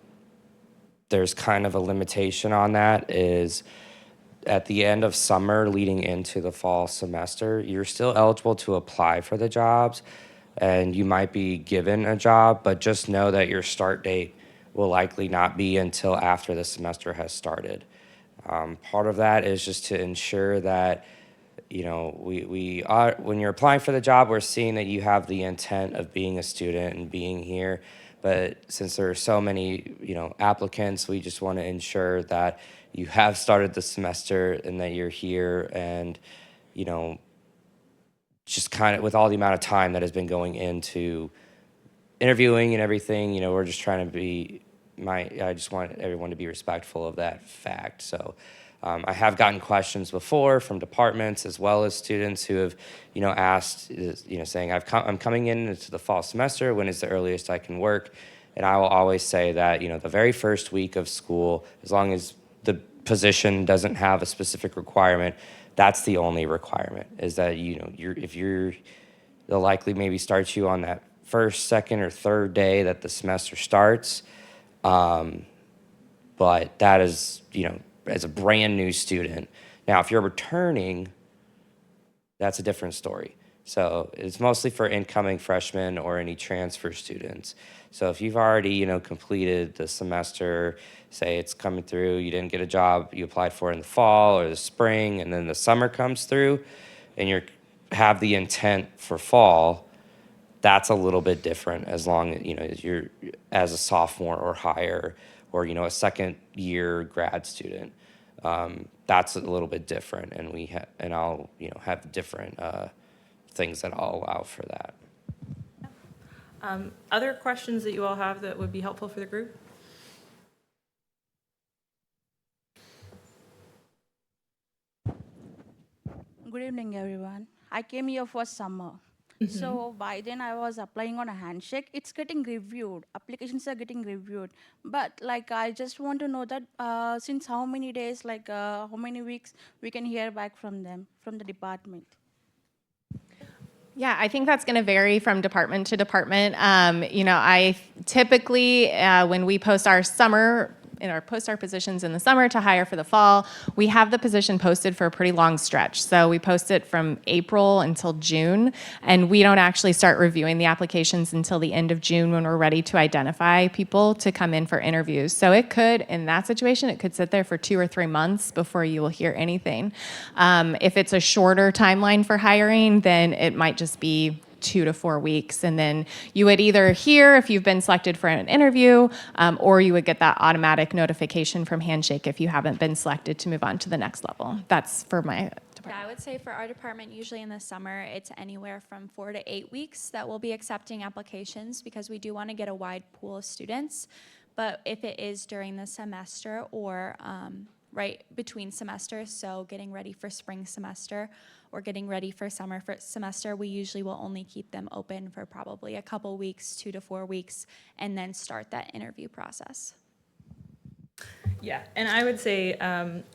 there's kind of a limitation on that is at the end of summer leading into the fall semester, you're still eligible to apply for the jobs and you might be given a job, but just know that your start date will likely not be until after the semester has started. Part of that is just to ensure that, you know, we are, when you're applying for the job, we're seeing that you have the intent of being a student and being here. But since there are so many, you know, applicants, we just want to ensure that you have started the semester and that you're here, and, you know, just kind of with all the amount of time that has been going into interviewing and everything, you know, we're just trying to be, I just want everyone to be respectful of that fact. So I have gotten questions before from departments as well as students who have, you know, asked, you know, saying, I'm coming into the fall semester. When is the earliest I can work? And I will always say that, you know, the very first week of school, as long as the position doesn't have a specific requirement, that's the only requirement, is that, you know, they'll likely maybe start you on that first, second, or third day that the semester starts. But that is, you know, as a brand new student. Now, if you're returning, that's a different story. So it's mostly for incoming freshmen or any transfer students. So if you've already, you know, completed the semester, say it's coming through, you didn't get a job you applied for in the fall or the spring, and then the summer comes through, and you have the intent for fall, that's a little bit different as long as, you know, you're as a sophomore or higher, or, you know, a second year grad student. That's a little bit different, and I'll, you know, have different things that I'll allow for that. Other questions that you all have that would be helpful for the group? Good evening, everyone. I came here for summer. So by then I was applying on a handshake. It's getting reviewed. Applications are getting reviewed. But like I just want to know that since how many days, like how many weeks we can hear back from them, from the department. Yeah, I think that's going to vary from department to department. I typically, when we post our positions in the summer to hire for the fall, we have the position posted for a pretty long stretch. So we post it from April until June, and we don't actually start reviewing the applications until the end of June when we're ready to identify people to come in for interviews. So it could, in that situation, it could sit there for 2 or 3 months before you will hear anything. If it's a shorter timeline for hiring, then it might just be 2 to 4 weeks. And then you would either hear if you've been selected for an interview, or you would get that automatic notification from Handshake if you haven't been selected to move on to the next level. That's for my Yeah, department. I would say for our department, usually in the summer, it's anywhere from 4 to 8 weeks that we'll be accepting applications because we do want to get a wide pool of students. But if it is during the semester or right between semesters, so getting ready for spring semester or getting ready for summer semester, we usually will only keep them open for probably a couple weeks, 2 to 4 weeks, and then start that interview process. Yeah, and I would say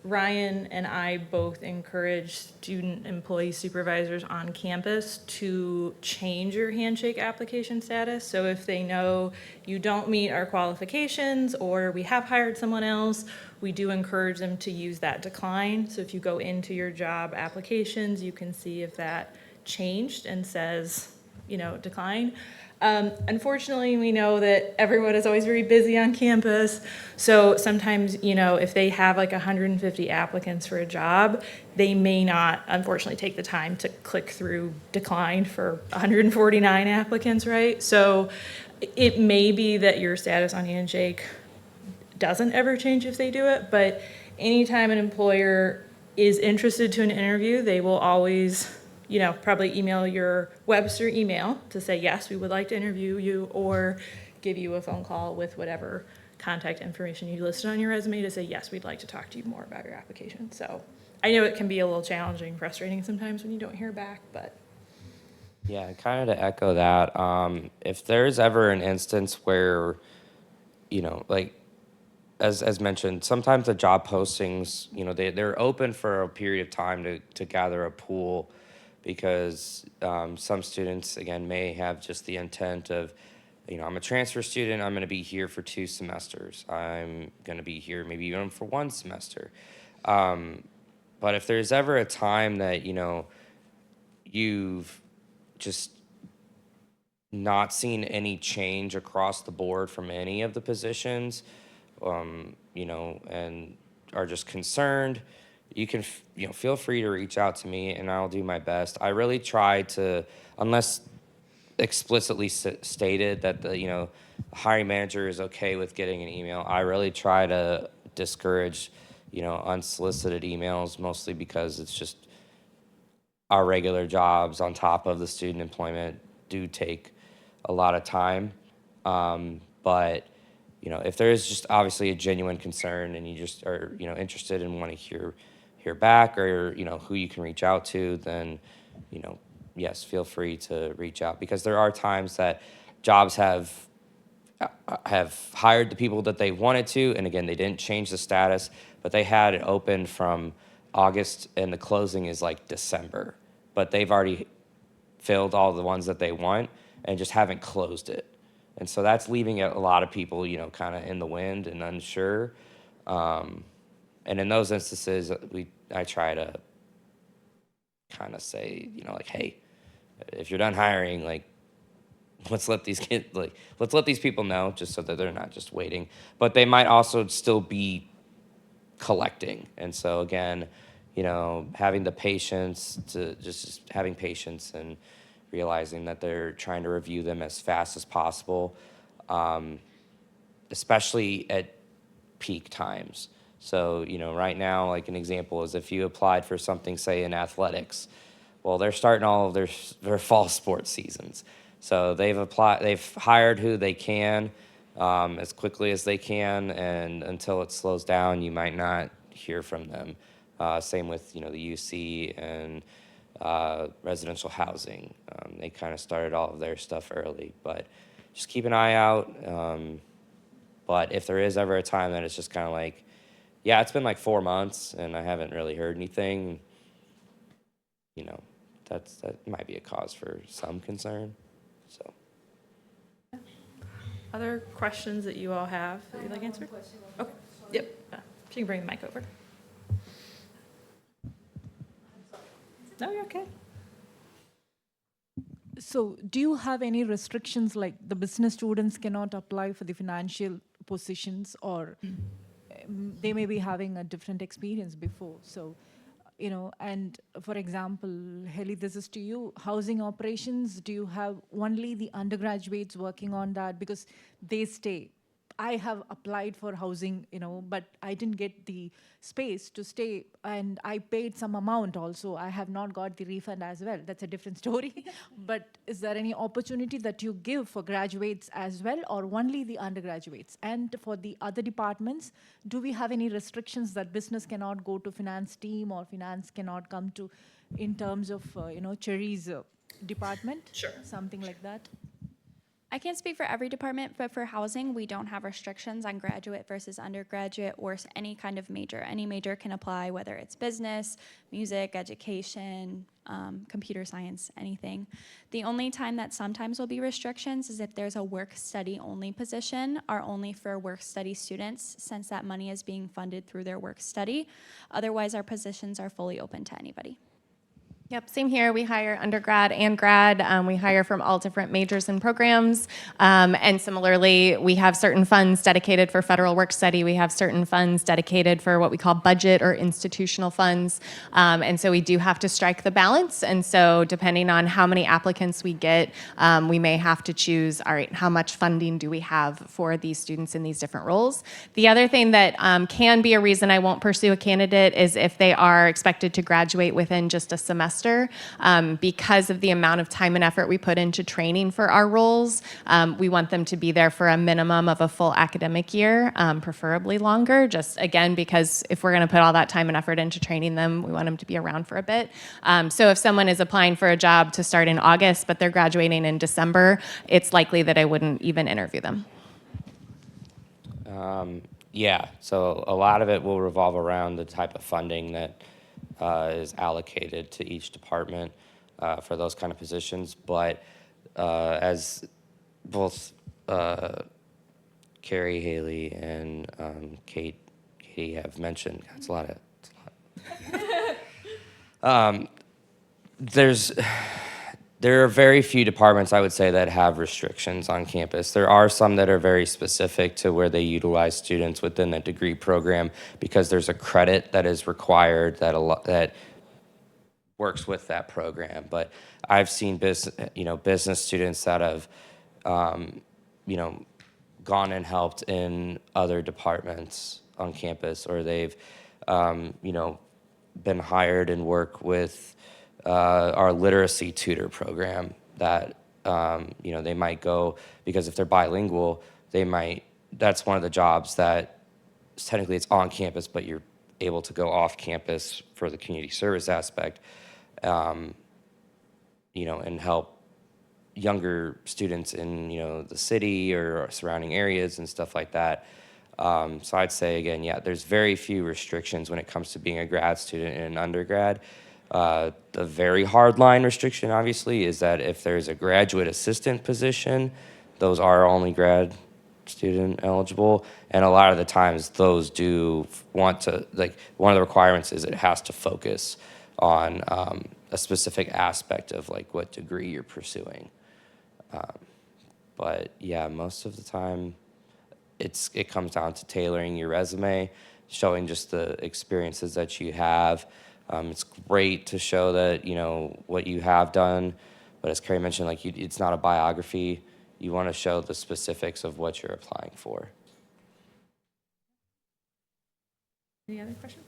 Ryan and I both encourage student employee supervisors on campus to change your handshake application status. So if they know you don't meet our qualifications or we have hired someone else, we do encourage them to use that decline. So if you go into your job applications, you can see if that changed and says, decline. Unfortunately, we know that everyone is always very busy on campus. So sometimes, if they have like 150 applicants for a job, they may not, unfortunately, take the time to click through decline for 149 applicants, right? So it may be that your status on Handshake doesn't ever change if they do it, but anytime an employer is interested to an interview, they will always probably email your Webster email to say, yes, we would like to interview you, or give you a phone call with whatever contact information you listed on your resume to say, yes, we'd like to talk to you more about your application. So I know it can be a little challenging, frustrating sometimes when you don't hear back, but. Yeah, kind of to echo that, if there's ever an instance where, like, as mentioned, sometimes the job postings, they're open for a period of time to gather a pool, because some students, again, may have just the intent of, I'm a transfer student, I'm going to be here for 2 semesters. I'm going to be here maybe even for 1 semester. But if there's ever a time that, you've just not seen any change across the board from any of the positions, and are just concerned, you can, feel free to reach out to me and I'll do my best. I really try to, unless explicitly stated that the hiring manager is okay with getting an email, I really try to discourage, unsolicited emails, mostly because it's just our regular jobs on top of the student employment do take a lot of time. But if there is just obviously a genuine concern and you just are, interested and want to hear back, or, who you can reach out to, then, yes, feel free to reach out, because there are times that jobs have hired the people that they wanted to. And again, they didn't change the status, but they had it open from August and the closing is like December, but they've already filled all the ones that they want and just haven't closed it. And so that's leaving a lot of people, kind of in the wind and unsure. And in those instances, I try to kind of say, like, hey, if you're done hiring, like, let's let these people know, just so that they're not just waiting. But they might also still be collecting. And so again, having the patience to just having patience and realizing that they're trying to review them as fast as possible, especially at peak times. So, right now, like an example is if you applied for something, say, in athletics, well, they're starting all of their fall sports seasons. So they've hired who they can as quickly as they can, and until it slows down, you might not hear from them. Same with, the UC and residential housing. They kind of started all of their stuff early, but just keep an eye out. But if there is ever a time that it's just kind of like, yeah, it's been like 4 months and I haven't really heard anything, you know, that might be a cause for some concern. So. Other questions that you all have that you'd like answered? Okay, yep. If you can bring the mic over. No, you're okay. So do you have any restrictions like the business students cannot apply for the financial positions, or they may be having a different experience before? So, and for example, Heli, this is to you, housing operations, do you have only the undergraduates working on that? Because they stay. I have applied for housing, but I didn't get the space to stay, and I paid some amount also. I have not got the refund as well. That's a different story. But is there any opportunity that you give for graduates as well, or only the undergraduates? And for the other departments, do we have any restrictions that business cannot go to finance team, or finance cannot come to, in terms of, Cherry's department? Sure. Something like that? I can't speak for every department, but for housing, we don't have restrictions on graduate versus undergraduate or any kind of major. Any major can apply, whether it's business, music, education, computer science, anything. The only time that sometimes will be restrictions is if there's a work-study only position, are only for work-study students, since that money is being funded through their work-study. Otherwise, our positions are fully open to anybody. Yep, same here. We hire undergrad and grad. We hire from all different majors and programs. And similarly, we have certain funds dedicated for federal work study. We have certain funds dedicated for what we call budget or institutional funds. And so we do have to strike the balance. And so depending on how many applicants we get, we may have to choose, all right, how much funding do we have for these students in these different roles? The other thing that can be a reason I won't pursue a candidate is if they are expected to graduate within just a semester. Because of the amount of time and effort we put into training for our roles, we want them to be there for a minimum of a full academic year, preferably longer, just again, because if we're going to put all that time and effort into training them, we want them to be around for a bit. So if someone is applying for a job to start in August, but they're graduating in December, it's likely that I wouldn't even interview them. Yeah, so a lot of it will revolve around the type of funding that is allocated to each department for those kind of positions. But as both Carrie, Haley, and Katie have mentioned, that's a lot. There are very few departments, I would say, that have restrictions on campus. There are some that are very specific to where they utilize students within the degree program because there's a credit that is required that works with that program. But I've seen business students that have, gone and helped in other departments on campus, or they've, been hired and work with our literacy tutor program that, they might go, because if they're bilingual, that's one of the jobs that technically it's on campus, but you're able to go off campus for the community service aspect, and help younger students in, the city or surrounding areas and stuff like that. So I'd say, again, yeah, there's very few restrictions when it comes to being a grad student and an undergrad. The very hard line restriction, obviously, is that if there's a graduate assistant position, those are only grad student eligible. And a lot of the times those do want to, one of the requirements is it has to focus on a specific aspect of what degree you're pursuing. But yeah, most of the time it comes down to tailoring your resume, showing just the experiences that you have. It's great to show that, what you have done, but as Carrie mentioned, it's not a biography. You want to show the specifics of what you're applying for. Any other questions?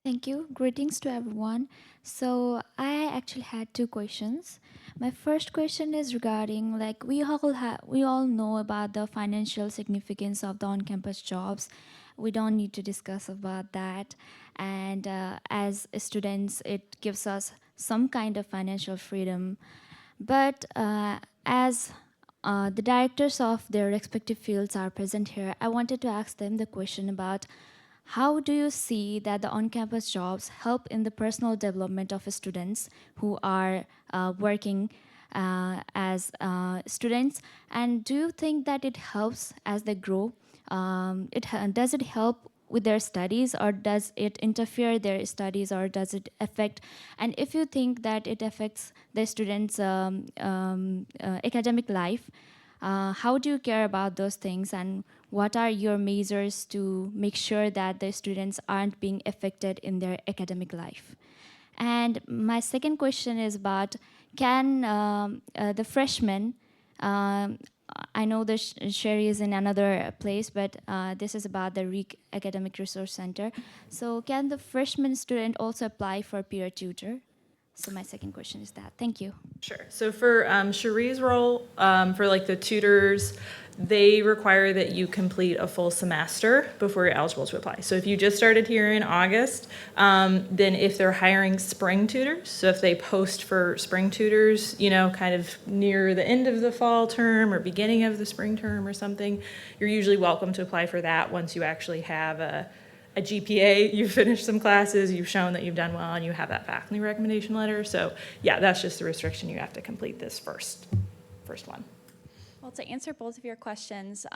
Thank you. Greetings to everyone. So I actually had two questions. My first question is regarding we all know about the financial significance of the on-campus jobs, we don't need to discuss about that. And as students, it gives us some kind of financial freedom. But as the directors of their respective fields are present here, I wanted to ask them the question about how do you see that the on-campus jobs help in the personal development of students who are working as students? And do you think that it helps as they grow? Does it help with their studies, or does it interfere their studies, or does it affect? And if you think that it affects the students' academic life, how do you care about those things, and what are your measures to make sure that the students aren't being affected in their academic life? And my second question is about, can the freshmen, I know the Sherry is in another place, but this is about the REAK Academic Resource Center. So can the freshman student also apply for peer tutor? So my second question is that. Thank you. Sure. So for Cherie's role, for like the tutors, they require that you complete a full semester before you're eligible to apply. So if you just started here in August, then if they're hiring spring tutors, so if they post for spring tutors, you know, kind of near the end of the fall term or beginning of the spring term or something, you're usually welcome to apply for that once you actually have a GPA, you've finished some classes, you've shown that you've done well, and you have that faculty recommendation letter. So yeah, that's just the restriction. You have to complete this first one. Well, to answer both of your questions,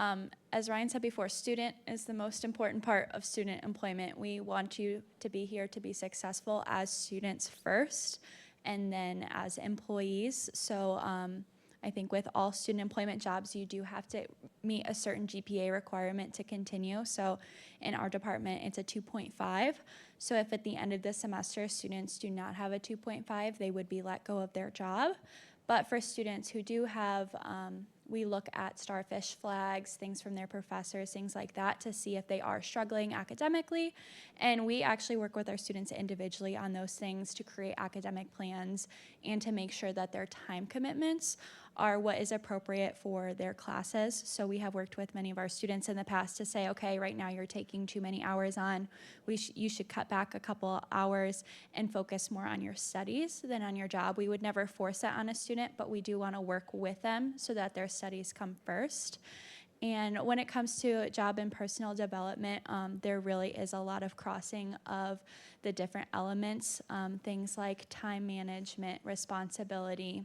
as Ryan said before, student is the most important part of student employment. We want you to be here to be successful as students first, and then as employees. So I think with all student employment jobs, you do have to meet a certain GPA requirement to continue. So in our department, it's a 2.5. So if at the end of the semester, students do not have a 2.5, they would be let go of their job. But for students who do have, we look at starfish flags, things from their professors, things like that, to see if they are struggling academically. And we actually work with our students individually on those things to create academic plans and to make sure that their time commitments are what is appropriate for their classes. So we have worked with many of our students in the past to say, okay, right now you're taking too many hours on. You should cut back a couple hours and focus more on your studies than on your job. We would never force that on a student, but we do want to work with them so that their studies come first. And when it comes to job and personal development, there really is a lot of crossing of the different elements, things like time management, responsibility,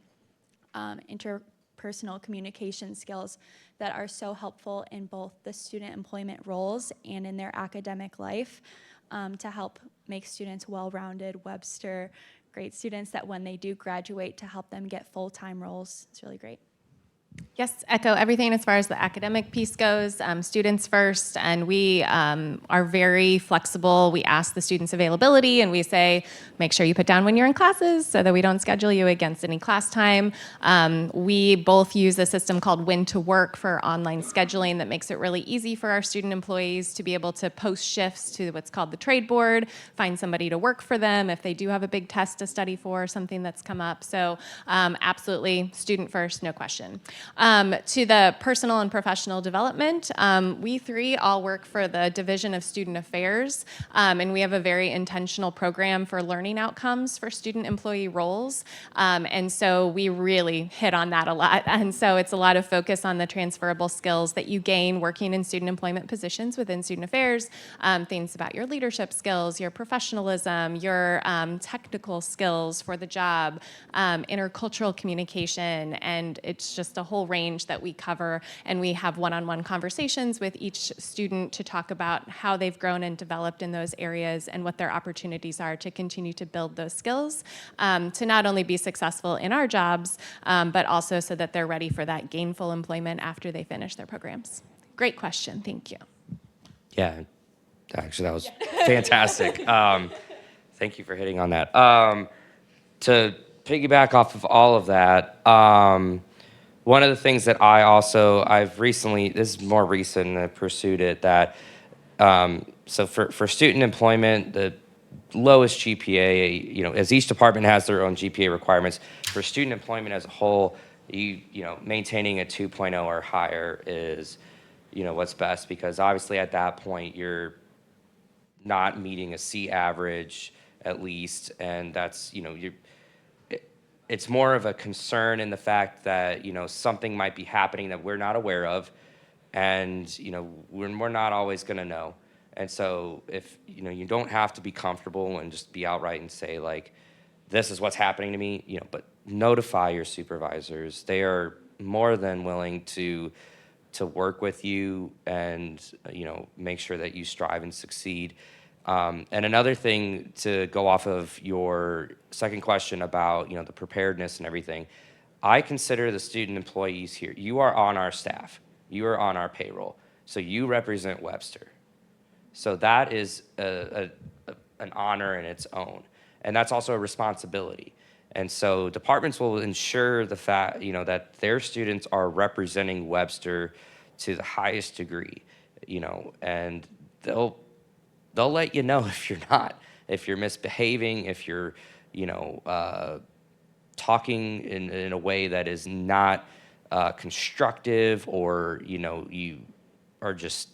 interpersonal communication skills that are so helpful in both the student employment roles and in their academic life, to help make students well-rounded Webster great students that when they do graduate, to help them get full-time roles. It's really great. Yes, echo everything as far as the academic piece goes, students first, and we are very flexible. We ask the students' availability, and we say, make sure you put down when you're in classes so that we don't schedule you against any class time. We both use a system called When to Work for online scheduling that makes it really easy for our student employees to be able to post shifts to what's called the trade board, find somebody to work for them if they do have a big test to study for, something that's come up. So absolutely, student first, no question. To the personal and professional development, we three all work for the Division of Student Affairs, and we have a very intentional program for learning outcomes for student employee roles, and so we really hit on that a lot. And so it's a lot of focus on the transferable skills that you gain working in student employment positions within student affairs, things about your leadership skills, your professionalism, your technical skills for the job, intercultural communication, and it's just a whole range that we cover, and we have one-on-one conversations with each student to talk about how they've grown and developed in those areas and what their opportunities are to continue to build those skills, to not only be successful in our jobs, but also so that they're ready for that gainful employment after they finish their programs. Great question, thank you. Yeah, actually, that was fantastic. Thank you for hitting on that. To piggyback off of all of that, one of the things that I've recently, this is more recent, I pursued it, that, so for student employment, the lowest GPA, you know, as each department has their own GPA requirements, for student employment as a whole, maintaining a 2.0 or higher is, what's best, because obviously at that point you're not meeting a C average at least, and that's, it's more of a concern in the fact that, something might be happening that we're not aware of, and, we're not always going to know. And so if, you don't have to be comfortable and just be outright and say, like, this is what's happening to me, but notify your supervisors. They are more than willing to work with you and, make sure that you strive and succeed. And another thing, to go off of your second question about, the preparedness and everything, I consider the student employees here, you are on our staff, you are on our payroll, so you represent Webster. So that is an honor in its own, and that's also a responsibility. And so departments will ensure the fact, that their students are representing Webster to the highest degree, and they'll let you know if you're not, if you're misbehaving, if you're, talking in a way that is not constructive, or, you are just,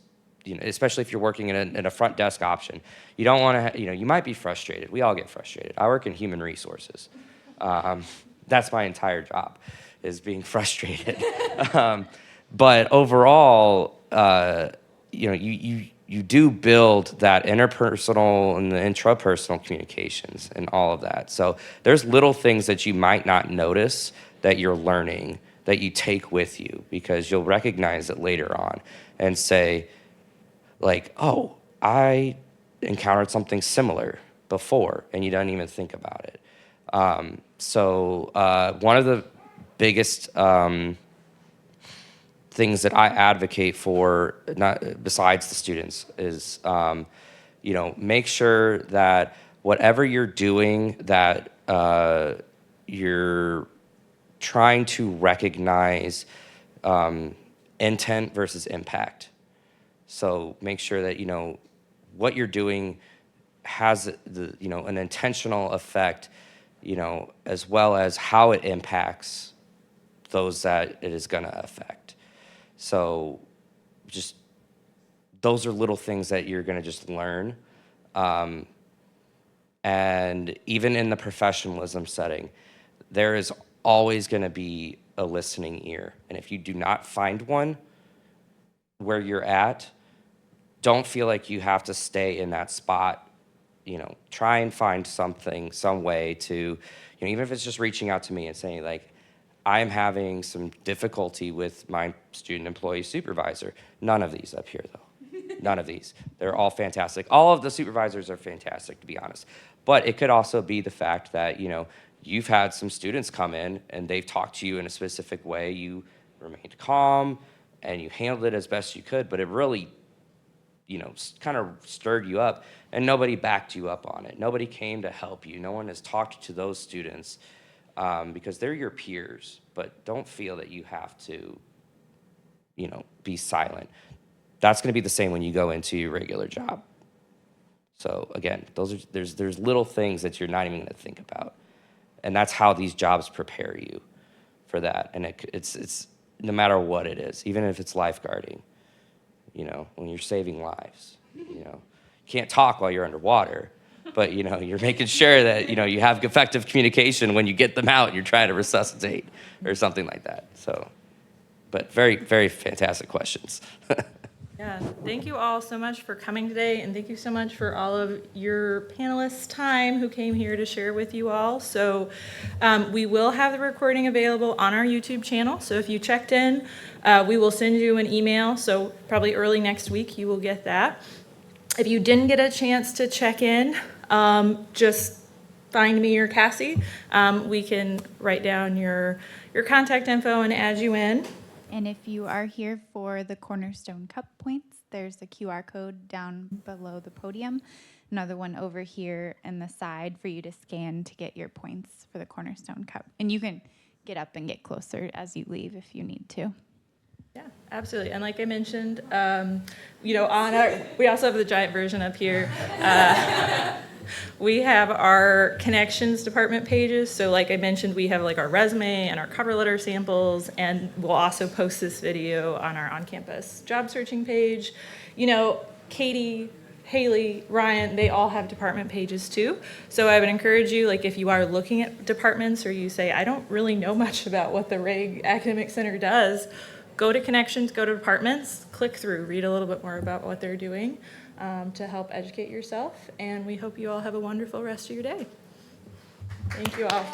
especially if you're working in a front desk option, you don't want to, you might be frustrated. We all get frustrated. I work in human resources. That's my entire job, is being frustrated. But overall, you do build that interpersonal and the intrapersonal communications and all of that. So there's little things that you might not notice that you're learning that you take with you, because you'll recognize it later on and say, like, oh, I encountered something similar before, and you don't even think about it. So one of the biggest things that I advocate for, not besides the students, is make sure that whatever you're doing, that you're trying to recognize intent versus impact. So make sure that what you're doing has an intentional effect, as well as how it impacts those that it is going to affect. So just those are little things that you're going to just learn. And even in the professionalism setting, there is always going to be a listening ear. And if you do not find one where you're at, don't feel like you have to stay in that spot. Try and find something, some way to, even if it's just reaching out to me and saying, like, I'm having some difficulty with my student employee supervisor. None of these up here, though. None of these. They're all fantastic. All of the supervisors are fantastic, to be honest. But it could also be the fact that, you've had some students come in and they've talked to you in a specific way. You remained calm and you handled it as best you could, but it really, kind of stirred you up, and nobody backed you up on it. Nobody came to help you. No one has talked to those students, because they're your peers, but don't feel that you have to, be silent. That's going to be the same when you go into your regular job. So again, there's little things that you're not even going to think about, and that's how these jobs prepare you for that. And it's no matter what it is, even if it's lifeguarding, when you're saving lives, you can't talk while you're underwater, but you're making sure that you have effective communication when you get them out and you're trying to resuscitate or something like that. So, but very, very fantastic questions. Yeah, thank you all so much for coming today, and thank you so much for all of your panelists' time who came here to share with you all. So we will have the recording available on our YouTube channel. So if you checked in, we will send you an email. So probably early next week you will get that. If you didn't get a chance to check in, just find me or Cassie. We can write down your contact info and add you in. And if you are here for the Cornerstone Cup points, there's a QR code down below the podium. Another one over here in the side for you to scan to get your points for the Cornerstone Cup. And you can get up and get closer as you leave if you need to. Yeah, absolutely. And like I mentioned, we also have the giant version up here. We have our connections department pages. So like I mentioned, we have like our resume and our cover letter samples, and we'll also post this video on our on-campus job searching page. You know, Katie, Haley, Ryan, they all have department pages too. So I would encourage you, like if you are looking at departments or you say, I don't really know much about what the RAG Academic Center does, go to connections, go to departments, click through, read a little bit more about what they're doing to help educate yourself. And we hope you all have a wonderful rest of your day. Thank you all.